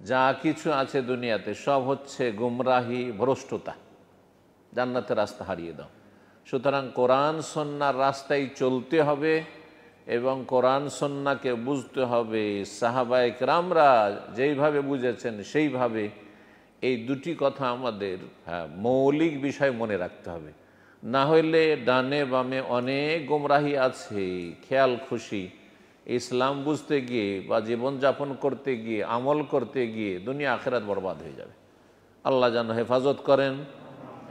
যা কিছু আছে দুনিয়াতে সব হচ্ছে গুমরাহি, ভ্রষ্টতা। জান্নাতের রাস্তা হারিয়ে দাও। সুতরাং কোরআন সন্ন্যার রাস্তায় চলতে হবে এবং কোরআন সন্নাকে বুঝতে হবে। সাহাবায়ে কেরামরা যেইভাবে বুঝেছেন সেইভাবে এই দুটি কথা আমাদের মৌলিক বিষয় মনে রাখতে হবে। না হইলে ডানে বামে অনেক গোমরাহি আছে, খেয়াল খুশি ইসলাম বুঝতে গিয়ে বা জীবনযাপন করতে গিয়ে, আমল করতে গিয়ে দুনিয়া আখিরাত বরবাদ হয়ে যাবে। আল্লাহ যেন হেফাজত করেন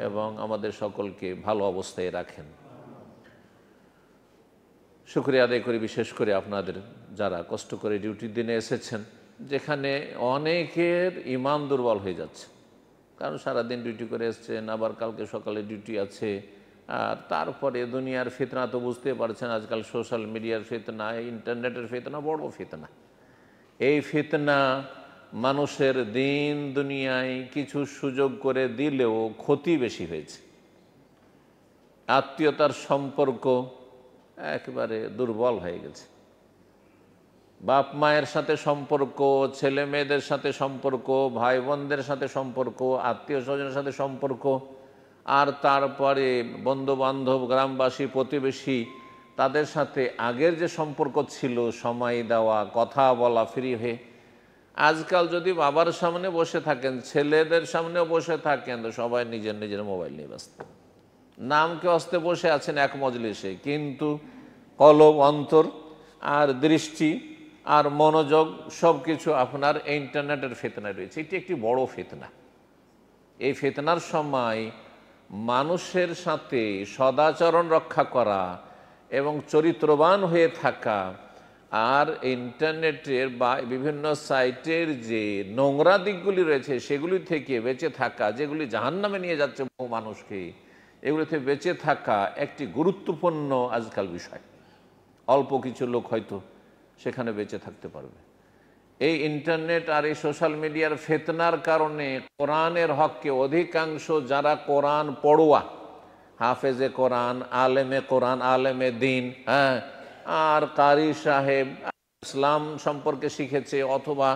এবং আমাদের সকলকে ভালো অবস্থায় রাখেন। শুকরিয়া আদায় করি বিশেষ করে আপনাদের যারা কষ্ট করে ডিউটির দিনে এসেছেন, যেখানে অনেকের ইমান দুর্বল হয়ে যাচ্ছে, কারণ সারাদিন ডিউটি করে এসছেন, আবার কালকে সকালে ডিউটি আছে। আর তারপরে দুনিয়ার ফিতনা তো বুঝতে পারছেন, আজকাল সোশ্যাল মিডিয়ার ফিতনা, ইন্টারনেটের ফিতনা বড় ফিতনা। এই ফিতনা মানুষের দিন দুনিয়ায় কিছু সুযোগ করে দিলেও ক্ষতি বেশি হয়েছে। আত্মীয়তার সম্পর্ক একেবারে দুর্বল হয়ে গেছে। বাপ মায়ের সাথে সম্পর্ক, ছেলে মেয়েদের সাথে সম্পর্ক, ভাই বোনদের সাথে সম্পর্ক, আত্মীয় স্বজনের সাথে সম্পর্ক, আর তারপরে বন্ধু বান্ধব, গ্রামবাসী, প্রতিবেশী, তাদের সাথে আগের যে সম্পর্ক ছিল, সময় দেওয়া, কথা বলা ফ্রি হয়ে, আজকাল যদি বাবার সামনে বসে থাকেন, ছেলেদের সামনেও বসে থাকেন, তো সবাই নিজের নিজের মোবাইল নিয়ে ব্যস্ত। নামকে অস্তে বসে আছেন এক মজলিসে, কিন্তু কলব, অন্তর আর দৃষ্টি আর মনোযোগ সব কিছু আপনার ইন্টারনেটের ফিতনায় রয়েছে। এটি একটি বড় ফিতনা। এই ফিতনার সময় মানুষের সাথে সদাচরণ রক্ষা করা এবং চরিত্রবান হয়ে থাকা, আর ইন্টারনেটের বা বিভিন্ন সাইটের যে নোংরা দিকগুলি রয়েছে সেগুলি থেকে বেঁচে থাকা, যেগুলি জাহান্নামে নিয়ে যাচ্ছে বহু মানুষকে, এগুলি থেকে বেঁচে থাকা একটি গুরুত্বপূর্ণ আজকাল বিষয়। অল্প কিছু লোক হয়তো সেখানে বেঁচে থাকতে পারবে। এই ইন্টারনেট আর এই সোশ্যাল মিডিয়ার ফিতনার কারণে কোরআনের হককে অধিকাংশ যারা কোরআন পড়ুয়া, হাফেজে কোরআন, আলেমে কোরআন, আলেমে দিন, আর কারি সাহেব, ইসলাম সম্পর্কে শিখেছে অথবা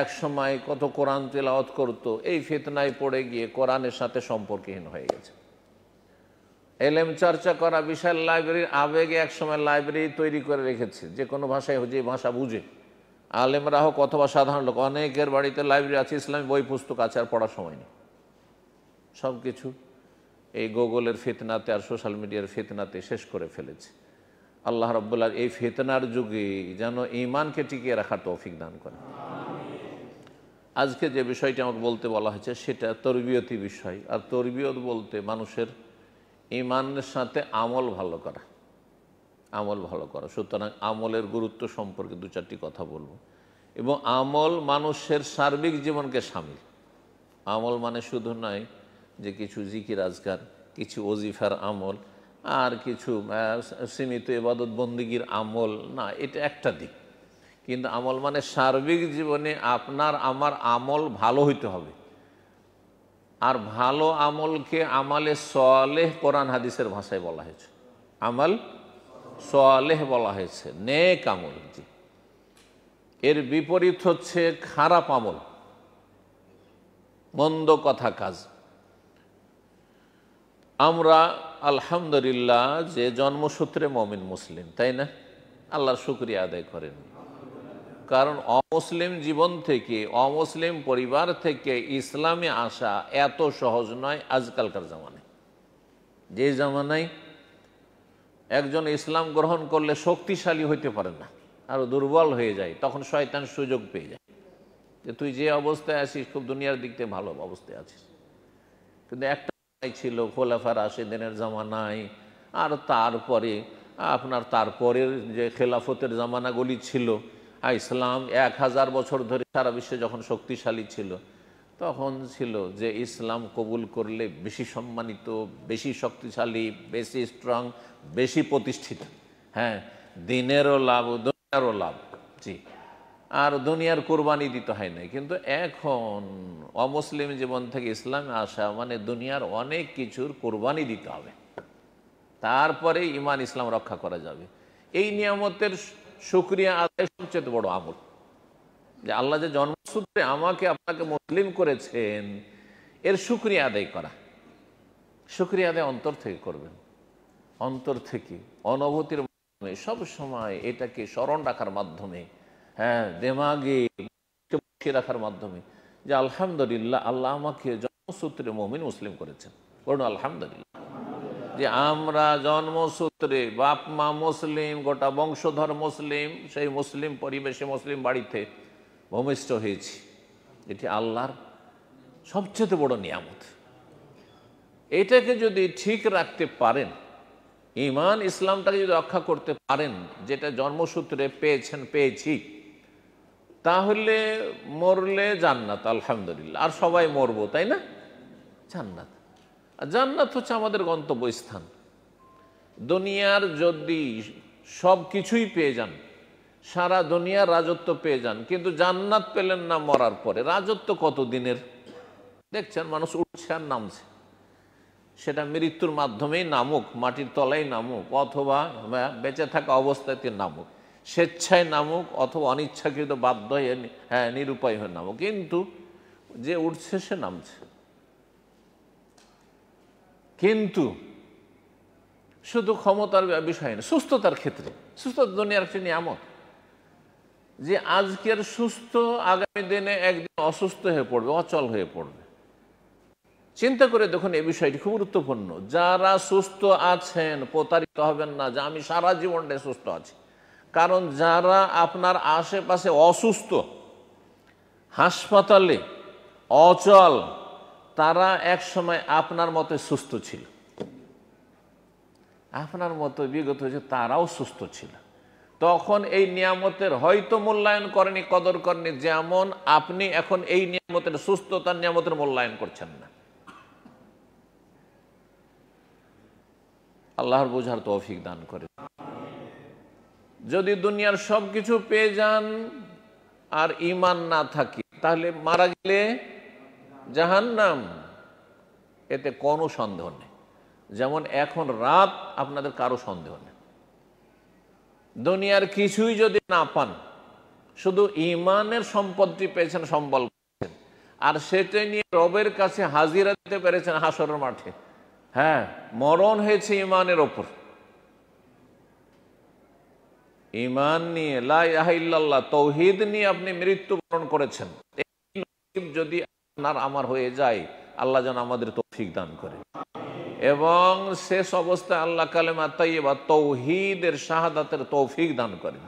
এক সময় কত কোরআন তেলাওয়াত করতো, এই ফিতনায় পড়ে গিয়ে কোরআনের সাথে সম্পর্কহীন হয়ে গেছে। এলেম চর্চা করা, বিশাল লাইব্রেরির আবেগে একসময় লাইব্রেরি তৈরি করে রেখেছে, যে কোনো ভাষায় যে ভাষা বুঝে, আলেমরা হোক অথবা সাধারণ লোক, অনেকের বাড়িতে লাইব্রেরি আছে, ইসলামী বই পুস্তক আছে, আর পড়ার সময় নেই। সব কিছু এই গুগলের ফিতনাতে আর সোশ্যাল মিডিয়ার ফিতনাতে শেষ করে ফেলেছে। আল্লাহ রাব্বুল আলামিন এই ফিতনার যুগে যেন ঈমানকে টিকিয়ে রাখার তৌফিক দান করেন। আজকে যে বিষয়টি আমাকে বলতে বলা হয়েছে সেটা তরবিয়তি বিষয়। আর তরবিয়ত বলতে মানুষের ঈমানের সাথে আমল ভালো করা, আমল ভালো করা। সুতরাং আমলের গুরুত্ব সম্পর্কে দু চারটি কথা বলবো। এবং আমল মানুষের সার্বিক জীবনকে সামিল। আমল মানে শুধু নয় যে কিছু জিকির আজকার, কিছু ওজিফার আমল, আর কিছু সীমিত ইবাদত বন্দিগির আমল না, এটা একটা দিক। কিন্তু আমল মানে সার্বিক জীবনে আপনার আমার আমল ভালো হইতে হবে। আর ভালো আমলকে আমালে সালেহ কোরআন হাদিসের ভাষায় বলা হয়েছে, আমল সালেহ বলা হয়েছে, নেক আমল। জি, এর বিপরীত হচ্ছে খারাপ আমল, মন্দ কথা কাজ। আমরা আলহামদুলিল্লাহ যে জন্মসূত্রে মুমিন মুসলিম, তাই না? আল্লাহর শুকরিয়া আদায় করেন। কারণ অমুসলিম জীবন থেকে, অমুসলিম পরিবার থেকে ইসলামে আসা এত সহজ নয় আজকালকার জামানায়। যে জামানায় একজন ইসলাম গ্রহণ করলে শক্তিশালী হইতে পারে না, আরও দুর্বল হয়ে যায়, তখন শয়তান সুযোগ পেয়ে যায় যে তুই যে অবস্থায় আছিস খুব দুনিয়ার দিক থেকে ভালো অবস্থায় আছিস। কিন্তু একটা ছিল খোলাফা রাশিদিনের জামানায়, আর তারপরে আপনার তারপরের যে খেলাফতের জামানাগুলি ছিল, ইসলাম 1000 বছর ধরে সারা বিশ্বে যখন শক্তিশালী ছিল, তখন ছিল যে ইসলাম কবুল করলে বেশি সম্মানিত, বেশি শক্তিশালী, বেশি স্ট্রং, বেশি প্রতিষ্ঠিত। হ্যাঁ, দিনেরও লাভ, দুনিয়ারও লাভ। জি, আর দুনিয়ার কোরবানি দিতে হয় না। কিন্তু এখন অমুসলিম জীবন থেকে ইসলামে আসা মানে দুনিয়ার অনেক কিছুর কোরবানি দিতে হবে, তারপরে ঈমান ইসলাম রক্ষা করা যাবে। এই নিয়ামতের শুকরিয়া আদায় সবচেয়ে বড় আমল। যে আল্লাহ যে জন্মসূত্রে আমাকে আপনাকে মুসলিম করেছেন, এর শুকরিয়া আদায় করা। শুকরিয়া আদায় অন্তর থেকে করবেন, অন্তর থেকে অনুভূতির মাধ্যমে সব সময় এটাকে স্মরণ রাখার মাধ্যমে, হ্যাঁ, দেমাগে বসিয়ে রাখার মাধ্যমে যে আলহামদুলিল্লাহ আল্লাহ আমাকে জন্মসূত্রে মুমিন মুসলিম করেছেন। বলুন আলহামদুলিল্লাহ। যে আমরা জন্মসূত্রে বাপ মা মুসলিম, গোটা বংশধর মুসলিম, সেই মুসলিম পরিবেশে মুসলিম বাড়িতে ভূমিষ্ঠ হয়েছি, এটি আল্লাহর সবচেয়ে বড় নিয়ামত। এটাকে যদি ঠিক রাখতে পারেন, ঈমান ইসলামটাকে যদি রক্ষা করতে পারেন, যেটা জন্মসূত্রে পেয়েছি, তাহলে মরলে জান্নাত, আলহামদুলিল্লাহ। আর সবাই মরবো, তাই না? জান্নাত। আর জান্নাত হচ্ছে আমাদের গন্তব্যস্থান। দুনিয়ার যদি সব কিছুই পেয়ে যান, সারা দুনিয়ার রাজত্ব পেয়ে যান, কিন্তু জান্নাত পেলেন না মরার পরে, রাজত্ব কত দিনের? দেখছেন মানুষ উঠছে আর নামছে, সেটা মৃত্যুর মাধ্যমেই নামুক, মাটির তলায় নামুক, অথবা বেঁচে থাকা অবস্থাতে নামুক, স্বেচ্ছায় নামুক, অথবা অনিচ্ছাকৃত বাধ্য হয়ে, হ্যাঁ, নিরুপায় হয়ে নামুক, কিন্তু যে উঠছে সে নামছে। কিন্তু শুধু ক্ষমতার বিষয় না, সুস্থতার ক্ষেত্রে, সুস্থতা দুনিয়ার একটি নিয়ামত। যে আজকের সুস্থ, আগামী দিনে একদিন অসুস্থ হয়ে পড়বে, অচল হয়ে পড়বে। চিন্তা করে দেখুন, এই বিষয়টি খুব গুরুত্বপূর্ণ। যারা সুস্থ আছেন প্রতারিত হবেন না যে আমি সারা জীবনটাই সুস্থ আছি। কারণ যারা আপনার আশেপাশে অসুস্থ, হাসপাতালে, অচল, তারা এক সময় আপনার মতো সুস্থ ছিল, আপনার মতো বিগত হয়েছে, তারাও সুস্থ ছিল। তখন এই নিয়ামতের হয়তো মূল্যায়ন করেনি, কদর করেনি, যেমন আপনি এখন এই নিয়ামতের, সুস্থতার নিয়ামতের মূল্যায়ন করছেন না। আল্লাহর বোঝার তৌফিক দান করে। যদি দুনিয়ার সব কিছু পেয়ে যান আর ঈমান না থাকে, তাহলে মারা গেলে জাহান্নাম, এতে কোনো সন্দেহ নেই। যেমন এখন রাত, আপনাদের কারো সন্দেহ নেই। দুনিয়ার কিছুই যদি না পান, শুধু ঈমানের সম্পদটি পেয়েছেন, সম্বল পেয়েছেন, আর সেটা নিয়ে রবের কাছে হাজিরা দিতে পেরেছেন হাসরের মাঠে, হ্যাঁ, মরণ হয়েছে ঈমানের ওপর। ঈমান নিয়ে, লা ইলাহা ইল্লাল্লাহ, তাওহীদ নিয়ে আপনি মৃত্যুবরণ করেছেন। এই নসিব যদি আপনার আমার হয়ে যায়, আল্লাহ যেন আমাদের তৌফিক দান করে, এবং শেষ অবস্থায় আল্লাহ কালেমা তাইয়্যিবা, তাওহীদের, শাহাদাতের তৌফিক দান করেন।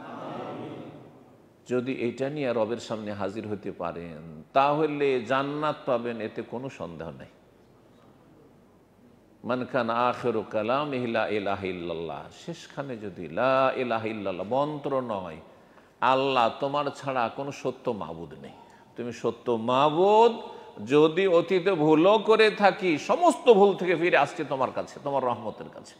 যদি এটা নিয়ে রবের সামনে হাজির হতে পারেন, তাহলে জান্নাত পাবেন, এতে কোনো সন্দেহ নেই। মান কানা আখিরু কালামিহি লা ইলাহা ইল্লাল্লাহ, শেষখানে যদি লা ইলাহা ইল্লাল্লাহ, মন্ত্র নয়, আল্লাহ তোমার ছাড়া কোনো সত্য মাবুদ নেই, তুমি সত্য মাবুদ। যদি অতীতে ভুলও করে থাকি, সমস্ত ভুল থেকে ফিরে আসছে তোমার কাছে, তোমার রহমতের কাছে।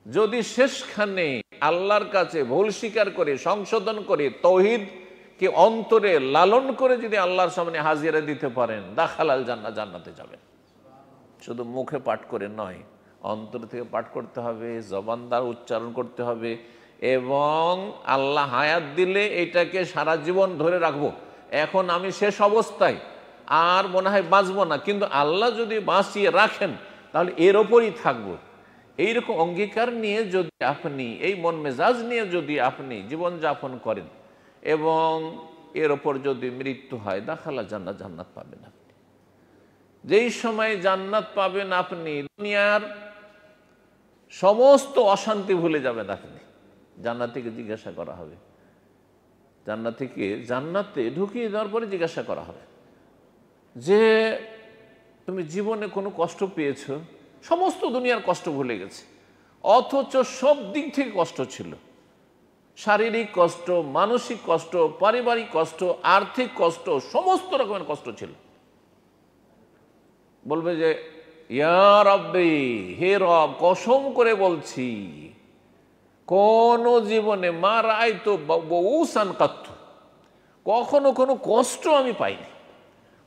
যদি শেষখানে আল্লাহর কাছে ভুল স্বীকার করে, সংশোধন করে, তাওহীদকে অন্তরে লালন করে যদি আল্লাহর সামনে হাজিরা দিতে পারেন, দাখালাল জান্নাত, জান্নাতে যাবেন। শুধু মুখে পাঠ করে নয়, অন্তর থেকে পাঠ করতে হবে, জবান দ্বারা উচ্চারণ করতে হবে, এবং আল্লাহ হায়াত দিলে এটাকে সারা জীবন ধরে রাখবো। এখন আমি শেষ অবস্থায়, আর মনে হয় বাঁচবো না, কিন্তু আল্লাহ যদি বাঁচিয়ে রাখেন তাহলে এর ওপরই থাকবো। এইরকম অঙ্গীকার নিয়ে যদি আপনি, এই মন মেজাজ নিয়ে যদি আপনি জীবনযাপন করেন, এবং এর ওপর যদি মৃত্যু হয়, দাখালা জান্নাত, জান্নাত পাবেন আপনি। যেই সময় জান্নাত পাবেন আপনি, দুনিয়ার সমস্ত অশান্তি ভুলে যাবেন আপনি। জান্নাতীকে জিজ্ঞাসা করা হবে, জান্নাতে ঢুকিয়ে দেওয়ার পরে জিজ্ঞাসা করা হবে যে তুমি জীবনে কোনো কষ্ট পেয়েছো? সমস্ত দুনিয়ার কষ্ট ভুলে গেছে, অথচ সব দিক থেকে কষ্ট ছিল। শারীরিক কষ্ট, মানসিক কষ্ট, পারিবারিক কষ্ট, আর্থিক কষ্ট, সমস্ত রকমের কষ্ট ছিল। বলবে যে ইয়া রাব্বি, হে রব, কসম করে বলছি, কোন জীবনে মা রাআইতু বাউসান কাত্তু, কখনো কোনো কষ্ট আমি পাইনি,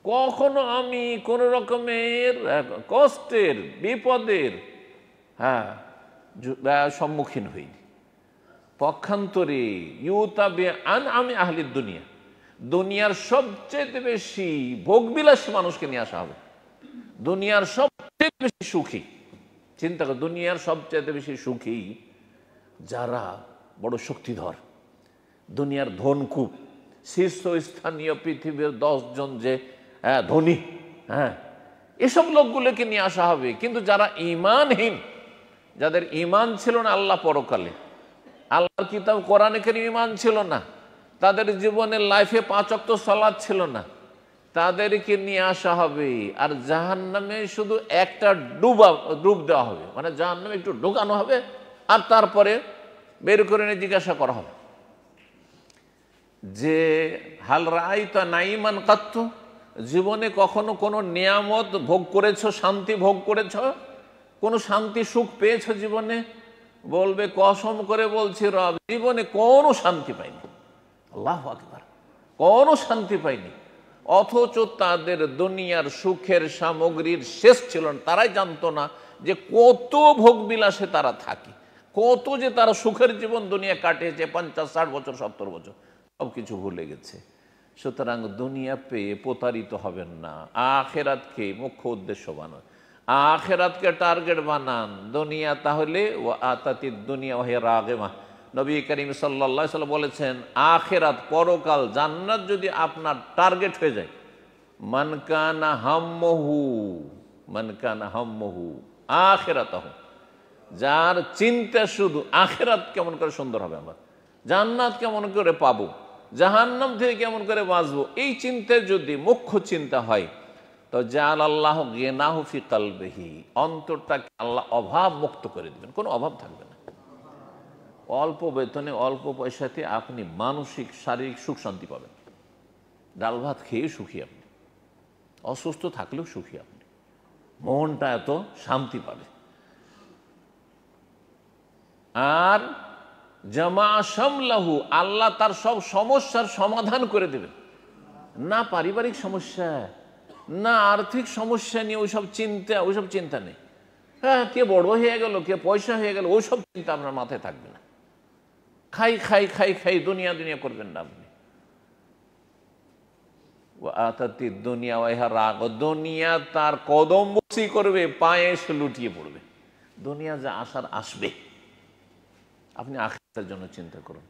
কখনো আমি কোন রকমের কষ্টের, বিপদের সম্মুখীন হইনি। পক্ষান্তরে ইউতাবে আন আমি আহলি দুনিয়া, দুনিয়ার সবচেয়ে বেশি ভোগবিলাসী মানুষকে নিয়ে আসা হবে। দুনিয়ার সবচেয়ে বেশি সুখী, চিন্তা কর, দুনিয়ার সবচেয়ে বেশি সুখী যারা বড় শক্তিধর, দুনিয়ার ধনকুপ, শীর্ষস্থানীয় পৃথিবীর 10 জন যে ধনী, এসব লোকগুলোকে নিয়ে আসা হবে। কিন্তু যারা ঈমানহীন, যাদের ঈমান ছিল না আল্লাহ পরকালে, আল্লাহর কিতাব কোরআনে কারীমে ঈমান ছিল না, তাদের জীবনের লাইফে 5 ওয়াক্ত সালাত ছিল না, তাদেরকে নিয়ে আসা হবে। আর জাহান্নামে শুধু একটা ডুব দেওয়া হবে, মানে জাহান্নামে একটু ঢোকানো হবে, আর তারপরে বের করে নিয়ে জিজ্ঞাসা করা হবে যে হাল রাআইতা নাঈমান কাত্ত, জীবনে কখনো কোনো নিয়ামত ভোগ করেছো, শান্তি ভোগ করেছো, কোনো শান্তি সুখ পেয়েছো জীবনে? বলবে কসম করে বলছি রব, জীবনে কোনো শান্তি পাইনি। আল্লাহু আকবার, কোনো শান্তি পাইনি। অথচ তাদের দুনিয়ার সুখের সামগ্রীর শেষ ছিল না। তারাই জানতো না যে কত ভোগ বিলাসে তারা থাকে, কত যে তারা সুখের জীবন দুনিয়া কাটিয়েছে, 50, 60 বছর, 70 বছর, সব কিছু ভুলে গেছে। সুতরাং দুনিয়া পেয়ে প্রতারিত হবেন না, আখেরাতকে মুখ্য উদ্দেশ্য বানান, আখেরাতকে টার্গেট বানান। দুনিয়া তাহলে ও আতাতিদ দুনিয়া ওহে রাগেমা, নবী করিম সাল্লাল্লাহু আলাইহি ওয়াসাল্লাম বলেছেন, আখেরাত পরকাল জান্নাত যদি আপনার টার্গেট হয়ে যায়, মান কানা হাম্মহু আখিরাতাহু, যার চিন্তা শুধু আখেরাত কেমন করে সুন্দর হবে, আমার জান্নাত কেমন করে পাবো, জাহান্নাম থেকে কেমন করে বাঁচবো, এই চিন্তা যদি মুখ্য চিন্তা হয়, তো জাআলাল্লাহু গিনাহু ফি কলবিহি, অন্তরটাকে আল্লাহ অভাব মুক্ত করে দিবেন, কোনো অভাব থাকবে না। অল্প বেতনে অল্প পয়সাতে আপনি মানসিক শারীরিক সুখ শান্তি পাবেন। ডাল ভাত খেয়ে সুখী আপনি, অসুস্থ থাকলেও সুখী আপনি, মনটা এত শান্তি পাবে। আর জামা শামলাহু, আল্লাহ তার সব সমস্যার সমাধান করে দেবেন। না পারিবারিক সমস্যা, না আর্থিক সমস্যা নিয়ে ওইসব চিন্তা নেই। কে বড় হয়ে গেল, কে পয়সা হয়ে গেল, ওইসব চিন্তা আপনার মাথায় থাকবে না। খাই খাই খাই খাই দুনিয়া দুনিয়া করবেন না আপনি। দুনিয়া ওয়াইহা রাগ, দুনিয়া তার কদম বসি করবে, পায়ে এসে লুটিয়ে পড়বে। দুনিয়া যা আসার আসবে, আপনি আখিরাতের জন্য চিন্তা করুন।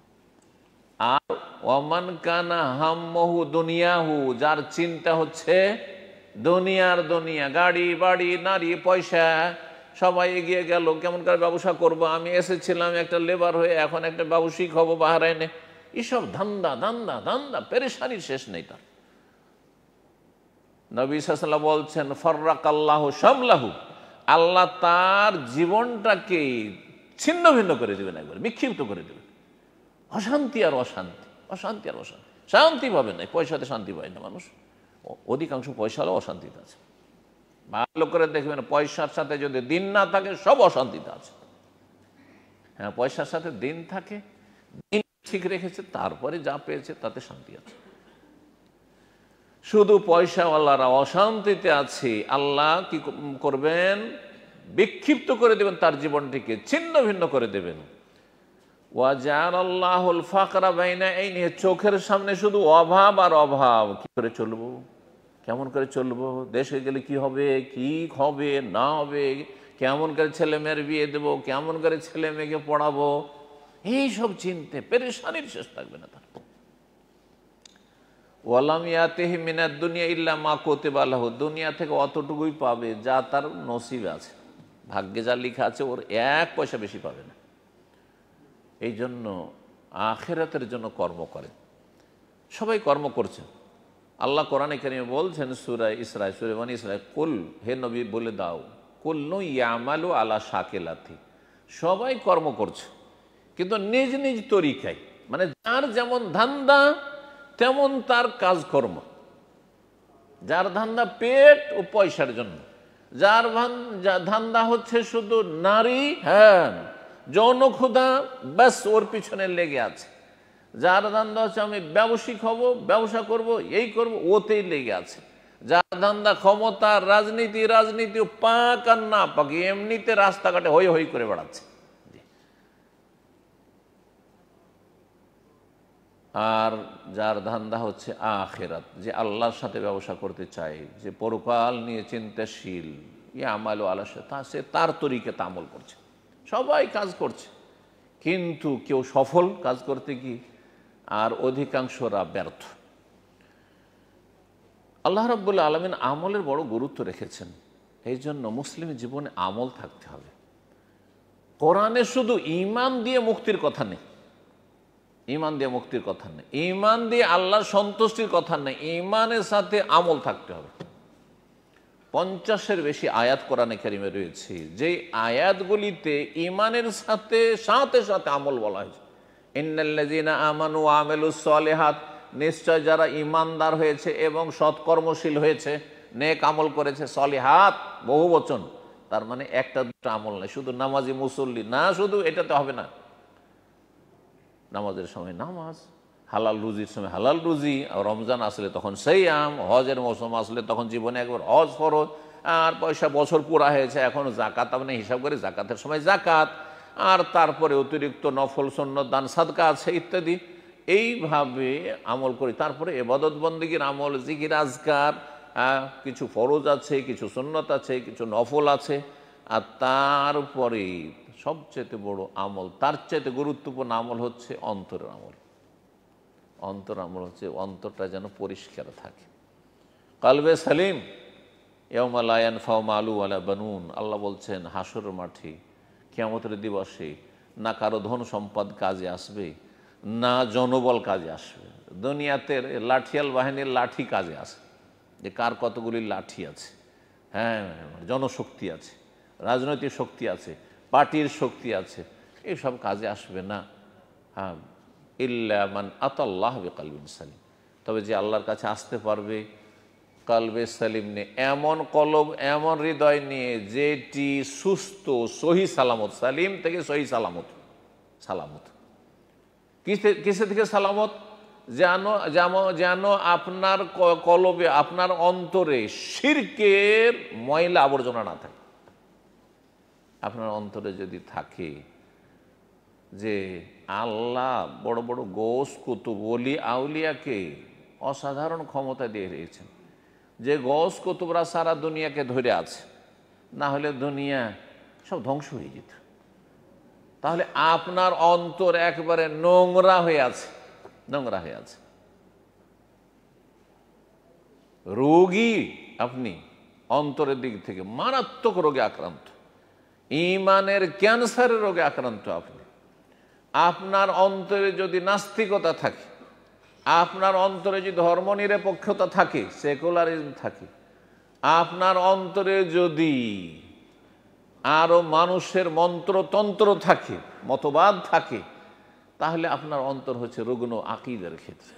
আর ওয়ামান কানা হাম্মহু দুনিয়াহু, যার চিন্তা হচ্ছে দুনিয়া, গাড়ি বাড়ি নারী পয়সা, সবাই এগিয়ে গেল, কেমন করে ব্যবসা করব, আমি এসেছিলাম একটা লেবার হয়ে, এখন একটা ব্যবসায়িক হবো বাহরাইনে, এসব ধান্দা ধান্দা ধান্দা, পেরেশানির শেষ নেই তার। নবী সাল্লাল্লাহু আলাইহি ওয়াসাল্লাম বলছেন, ফাররাকাল্লাহু শামলাহু, আল্লাহ তার জীবনটাকে ছিন্ন ভিন্ন করে দেবেন, একবার বিক্ষিপ্ত করে দেবেন। অশান্তি আর অশান্তি, অশান্তি আর অশান্তি, শান্তি পাবে না। পয়সাতে শান্তি পায় না মানুষ, অধিকাংশ পয়সা হলেও অশান্তিতে আছে। ভালো করে দেখবেন, পয়সার সাথে যদি দিন না থাকে, সব অশান্তিতে আছে। হ্যাঁ, পয়সার সাথে দিন থাকে, দিন ঠিক রেখেছে, তারপরে যা পেয়েছে তাতে শান্তি আছে। শুধু পয়সাওয়ালারা অশান্তিতে আছে, আল্লাহ কি করবেন? বিক্ষিপ্ত করে দেবেন, তার জীবনটিকে ছিন্ন ভিন্ন করে দেবেন। ওয়াজআলাল্লাহুল ফাকরা বাইনা আইনি, চোখের সামনে শুধু অভাব আর অভাব। কি করে চলবো, কেমন করে চলবো, দেশে গেলে কি হবে, কি হবে না হবে, কেমন করে ছেলে মেয়ের বিয়ে দেবো, কেমন করে ছেলে মেয়েকে পড়াবো, এইসব চিন্তে পেরেশানির শেষ থাকবে না তার। ওয়ালাম ইয়াতিহি মিনাদ দুনিয়া ইল্লা মা কুতিবা লাহু, দুনিয়া থেকে অতটুকুই পাবে যা তার নসিবে আছে, ভাগ্যে যা লেখা আছে, ওর 1 পয়সা বেশি পাবে না। এই জন্য আখিরাতের জন্য কর্ম করেন, সবাই কর্ম করছেন। আল্লাহ কোরআনে কারিমে বলছেন সূরা ইসরা, সূরা বনী ইসরাঈল, কুল, হে নবী বলে দাও, কুল্লু ইয়ামালু আলা শাকিলাতি, সবাই কর্ম করছে, কিন্তু নিজ নিজ তরিকায়, মানে যার যেমন ধান্দা তেমন তার কাজকর্ম। যার ধান্দা পেট ও পয়সার জন্য, যার ধান্দা হচ্ছে শুধু নারী, হ্যাঁ যৌন ক্ষুধা, ব্যাস ওর পিছনে লেগে আছে। যার ধান্দা হচ্ছে আমি ব্যবসায়িক হব, ব্যবসা করব, এই করব, ওতেই লেগে আছে। যার ধান্দা ক্ষমতা, রাজনীতি, পাক আর না পাক, এমনিতে রাস্তাঘাটে হই হই করে বেড়াচ্ছে। আর যার ধান্দা হচ্ছে আখিরাত, যে আল্লাহর সাথে ব্যবসা করতে চায়, যে পরকাল নিয়ে চিন্তাশীল, আমাল আল্লাহ সে তার তরিকাতে আমল করছে। সবাই কাজ করছে, কিন্তু কেউ সফল কাজ করতে গিয়ে, আর অধিকাংশরা ব্যর্থ। আল্লাহ রাব্বুল আলামিন আমলের বড় গুরুত্ব রেখেছেন। এই জন্য মুসলিম জীবনে আমল থাকতে হবে। কোরআনে শুধু ঈমান দিয়ে মুক্তির কথা নেই, ঈমান দিয়ে মুক্তির কথা নেই, ঈমান দিয়ে আল্লাহর সন্তুষ্টির কথা নেই, ঈমানের সাথে আমল থাকতে হবে। 50-এর বেশি আয়াত কোরআনে কারিমে রয়েছে, যেই আয়াতগুলিতে ঈমানের সাথে সাথে সাথে আমল বলা হয়েছে। ইন্নাল্লাযীনা আমানু ওয়া আমিলুস সালিহাত, নিশ্চয় যারা ঈমানদার হয়েছে এবং সৎকর্মশীল হয়েছে, নেক আমল করেছে, সলিহাত বহু বচন, তার মানে একটা দুটো আমল নয়, শুধু নামাজি মুসল্লি না, শুধু এটাতে হবে না। নামাজের সময় নামাজ, হালাল রুজির সময় হালাল রুজি, রমজান আসলে তখন সিয়াম, হজের মৌসুম আসলে তখন জীবনে একবার হজ ফরজ, আর পয়সা বছর পুরা হয়েছে এখন জাকাত আপনি হিসাব করে জাকাতের সময় জাকাত, আর তারপরে অতিরিক্ত নফল সুন্নত দান সাদকা আছে ইত্যাদি। এইভাবে আমল করি। তারপরে ইবাদত বন্দেগীর আমল, জিকির আজকার, কিছু ফরজ আছে, কিছু সুন্নত আছে, কিছু নফল আছে, আর তারপরে সবচেয়ে বড় আমল, তার চাইতে গুরুত্বপূর্ণ আমল হচ্ছে অন্তরের আমল। অন্তর আমল হচ্ছে অন্তরটা যেন পরিষ্কার থাকে। কালবে সালিম ইয়াউমা লা ইয়ানফাউ মালু ওয়ালা বানুন, আল্লাহ বলছেন হাসরের মাঠে, কিয়ামতের দিবসে না কারো ধন সম্পদ কাজে আসবে, না জনবল কাজে আসবে। দুনিয়াতে লাঠিয়াল বাহিনীর লাঠি কাজে আসে, যে কার কতগুলি লাঠি আছে, হ্যাঁ, জনশক্তি আছে, রাজনৈতিক শক্তি আছে, পার্টির শক্তি আছে, এইসব কাজে আসবে না। হ্যাঁ, ইল্লা মান আতাল্লাহ বিকালবিন সালিম, তবে যে আল্লাহর কাছে আসতে পারবে কালবে সালিম নিয়ে, এমন কলব, এমন হৃদয় নিয়ে যেটি সুস্থ, সহি সালামত, সালিম থেকে সহি সালামত। সালামত কিসে থেকে সালামত? যেন আপনার কলবে, আপনার অন্তরে শিরকের ময়লা আবর্জনা না থাকে। আপনার অন্তরে যদি থাকে যে আল্লাহ বড় বড় গৌস কুতুব ওলি আউলিয়াকে অসাধারণ ক্ষমতা দিয়ে দিয়েছেন, যে গৌস কুতুবরা সারা দুনিয়াকে ধরে আছে, না হলে দুনিয়া সব ধ্বংস হয়ে যেত। তাহলে আপনার অন্তর একবারে নোংরা হয়ে আছে, নোংরা হয়ে আছে, রোগী আপনি, অন্তরের দিক থেকে মারাত্মক রোগে আক্রান্ত, ঈমানের ক্যান্সারের রোগে আক্রান্ত আপনি। আপনার অন্তরে যদি নাস্তিকতা থাকে, আপনার অন্তরে যদি ধর্মনিরপেক্ষতা থাকে, সেকুলারিজম থাকে, আপনার অন্তরে যদি আরও মানুষের মন্ত্রতন্ত্র থাকে, মতবাদ থাকে, তাহলে আপনার অন্তর হচ্ছে রুগ্ন। আকীদার ক্ষেত্রে,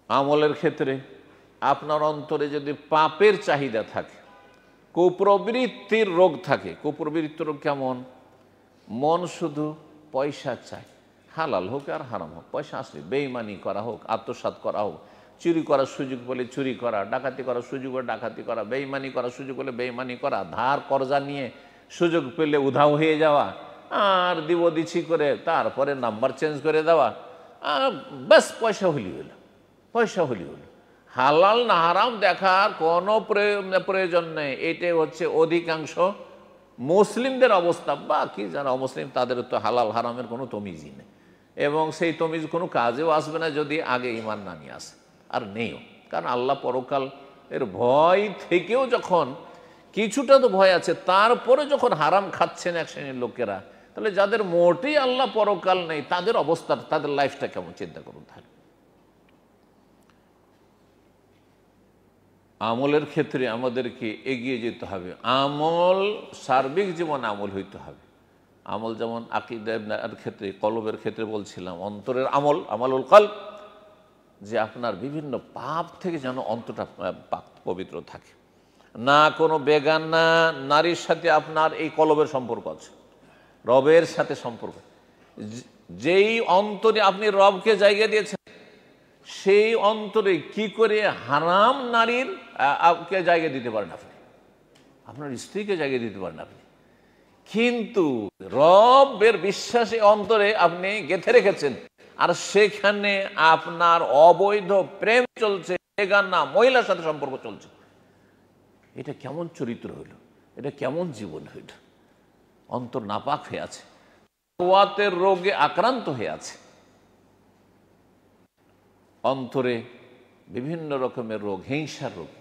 আমলের ক্ষেত্রে আপনার অন্তরে যদি পাপের চাহিদা থাকে, কুপ্রবৃত্তির রোগ থাকে। কুপ্রবৃত্তির রোগ কেমন? মন শুধু পয়সা চায়, হালাল হোক আর হারাম হোক, পয়সা আসলে বেঈমানি করা হোক, আত্মসাৎ করা হোক, চুরি করার সুযোগ বলে চুরি করা, ডাকাতি করার সুযোগ হলে ডাকাতি করা, বেঈমানি করার সুযোগ হলে বেঈমানি করা, ধার কর্জা নিয়ে সুযোগ পেলে উধাও হয়ে যাওয়া, আর দিবদিছি করে তারপরে নাম্বার চেঞ্জ করে দেওয়া, ব্যাস পয়সা হলি হলো, পয়সা হলি হলো। হালাল না হারাম দেখার কোনো প্রয়োজন নেই। এটাই হচ্ছে অধিকাংশ মুসলিমদের অবস্থা। বা কি যারা অমুসলিম, তাদের তো হালাল হারামের কোনো তমিজই নেই, এবং সেই তমিজ কোনো কাজেও আসবে না যদি আগে ঈমান না নিয়ে আসে, আর নেইও। কারণ আল্লাহ পরকাল এর ভয় থেকেও যখন কিছুটা তো ভয় আছে, তারপরে যখন হারাম খাচ্ছেন এক শ্রেণীর লোকেরা, তাহলে যাদের মোটেই আল্লাহ পরকাল নেই, তাদের অবস্থা, তাদের লাইফটা কেমন চিন্তা করুন। থাকে আমলের ক্ষেত্রে আমাদেরকে এগিয়ে যেতে হবে। আমল সার্বিক জীবনে আমল হইতে হবে। আমল যেমন আকীদার ক্ষেত্রে, কলবের ক্ষেত্রে বলছিলাম, অন্তরের আমল, আমালুল কলব, যে আপনার বিভিন্ন পাপ থেকে যেন অন্তরটা পবিত্র থাকে। না কোনো বেগানা নারীর সাথে আপনার এই কলবের সম্পর্ক আছে, রবের সাথে সম্পর্ক। যেই অন্তরে আপনি রবকে জায়গা দিয়েছেন, সেই অন্তরে কি করে হারাম নারীর কে জায়গা দিতে পারেন আপনি, আপনার স্ত্রীকে জায়গা দিতে পারেন আপনি। কিন্তু রবের বিশ্বাসে অন্তরে আপনি গেঁথে রেখেছেন, আর সেখানে আপনার অবৈধ প্রেম চলছে, বেগানা মহিলার সাথে সম্পর্ক চলছে। এটা কেমন চরিত্র হইল, এটা কেমন জীবন হইল? অন্তর নাপাক হয়ে আছে, শাহওয়াতের রোগে আক্রান্ত হয়ে আছে, অন্তরে বিভিন্ন রকমের রোগ, হিংসার রোগ,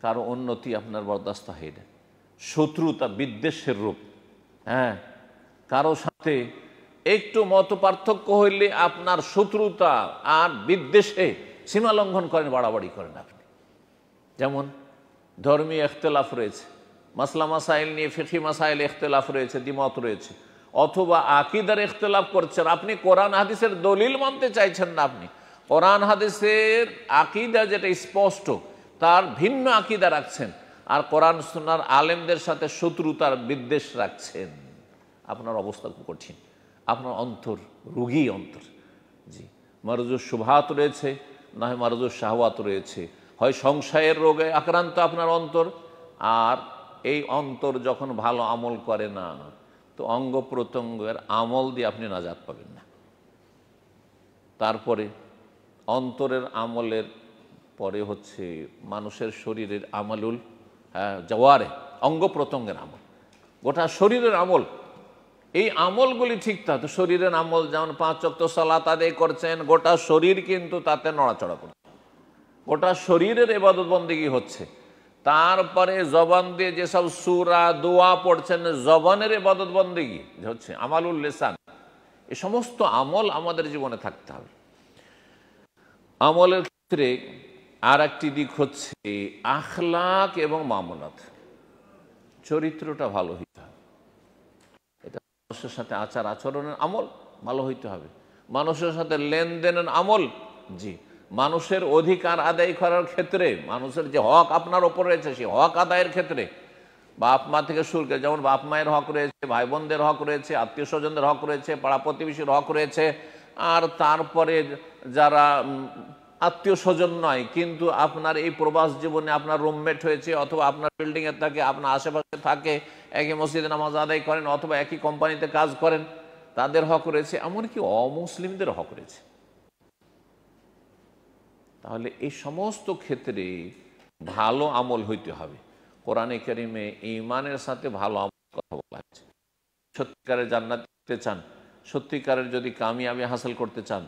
কারো উন্নতি আপনার বরদাস্ত হয় না, শত্রুতা বিদ্বেষের রোগ। হ্যাঁ, কারো সাথে একটু মত পার্থক্য হইলে আপনার শত্রুতা আর বিদ্বেষে সীমা লঙ্ঘন করেন, বাড়াবাড়ি করেন আপনি। যেমন ধর্মীয় ইখতিলাফ রয়েছে, মাসলা মাসাইল নিয়ে ফিকহি মাসাইল ইখতিলাফ রয়েছে, দ্বিমত রয়েছে, অথবা আকীদার ইখতিলাফ করছেন, আপনি কোরআন হাদিসের দলিল মানতে চাইছেন না, আপনি কোরআন হাদিসের আকীদা যেটা স্পষ্ট তার ভিন্ন আকীদা রাখছেন, আর কোরআন সুন্নাহর আলেমদের সাথে শত্রুতার বিদ্বেষ রাখছেন। আপনার অবস্থা খুব কঠিন, আপনার অন্তর রোগী অন্তর। জি, মারজুস শুবহাত রয়েছে, না হয় মারজুস শাহওয়াত রয়েছে। হয় সংশয়ের রোগে আক্রান্ত আপনার অন্তর, আর এই অন্তর যখন ভালো আমল করে না, তো অঙ্গ প্রত্যঙ্গের আমল দিয়ে আপনি নাজাত পাবেন না। তারপরে অন্তরের আমলের পরে হচ্ছে মানুষের শরীরের আমালুল জওয়ারে, অঙ্গ প্রত্যঙ্গের আমল, গোটা শরীরের আমল। এই আমলগুলি ঠিক থাকে, শরীরের আমল যেমন 5 ওয়াক্ত সালাত আদায় করছেন, গোটা শরীর কিন্তু তাতে নড়াচড়া করছে, গোটা শরীরের ইবাদত বন্দেগী হচ্ছে। তারপরে জবান দিয়ে যেসব সূরা দোয়া পড়ছেন, জবানের ইবাদত বন্দেগী হচ্ছে, আমালুল লিসান। এই সমস্ত আমল আমাদের জীবনে থাকতে হবে। আমলের ক্ষেত্রে আর একটি দিক হচ্ছে আখলাক এবং মামলাত, চরিত্রটা ভালো হইতে হবে। এটা মানুষের সাথে আচার আচরণের আমল ভালো হইতে হবে, মানুষের সাথে লেনদেনের আমল। জি, মানুষের অধিকার আদায় করার ক্ষেত্রে, মানুষের যে হক আপনার ওপর রয়েছে সেই হক আদায়ের ক্ষেত্রে, বাপ মা থেকে শুরু করে, যেমন বাপ মায়ের হক রয়েছে, ভাই বোনদের হক রয়েছে, আত্মীয় স্বজনদের হক রয়েছে, পাড়া প্রতিবেশীর হক রয়েছে, আর তারপরে যারা আত্মীয় স্বজন নয় কিন্তু আপনার এই প্রবাস জীবনে আপনার রুমমেট হয়েছে, অথবা আপনার বিল্ডিংয়ে থাকে, আপনার আশেপাশে থাকে, একই মসজিদে নামাজ আদায় করেন, অথবা একই কোম্পানিতে কাজ করেন, তাদের হক রয়েছে, এমনকি অমুসলিমদের হক রয়েছে। তাহলে এই সমস্ত ক্ষেত্রে ভালো আমল হইতে হবে। কোরআনে কারিমে ঈমানের সাথে ভালো আমল কথা বলা হয়েছে। সত্যিকারের জান্নাত পেতে চান, সত্যিকারের যদি কামিয়াবি হাসিল করতে চান,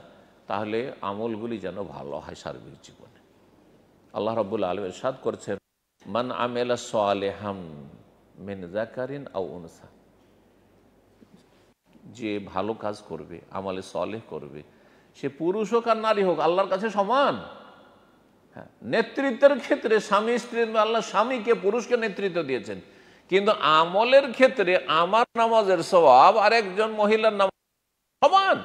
তাহলে আমলগুলি যেন ভালো হয় সার্বিক জীবনে। আল্লাহ রাব্বুল আলামিন ইরশাদ করেছেন, মান আমিলা সালিহাম মিন যাকারিন আও উনসা, যে ভালো কাজ করবে, আমলে সালেহ করবে, সে পুরুষ হোক আর নারী হোক, আল্লাহর কাছে সমান। হ্যাঁ, নেতৃত্বের ক্ষেত্রে স্বামী স্ত্রী, আল্লাহ স্বামীকে পুরুষকে নেতৃত্ব দিয়েছেন, কিন্তু আমলের ক্ষেত্রে আমার নামাজের সওয়াব আর একজন মহিলার নামাজ সমান।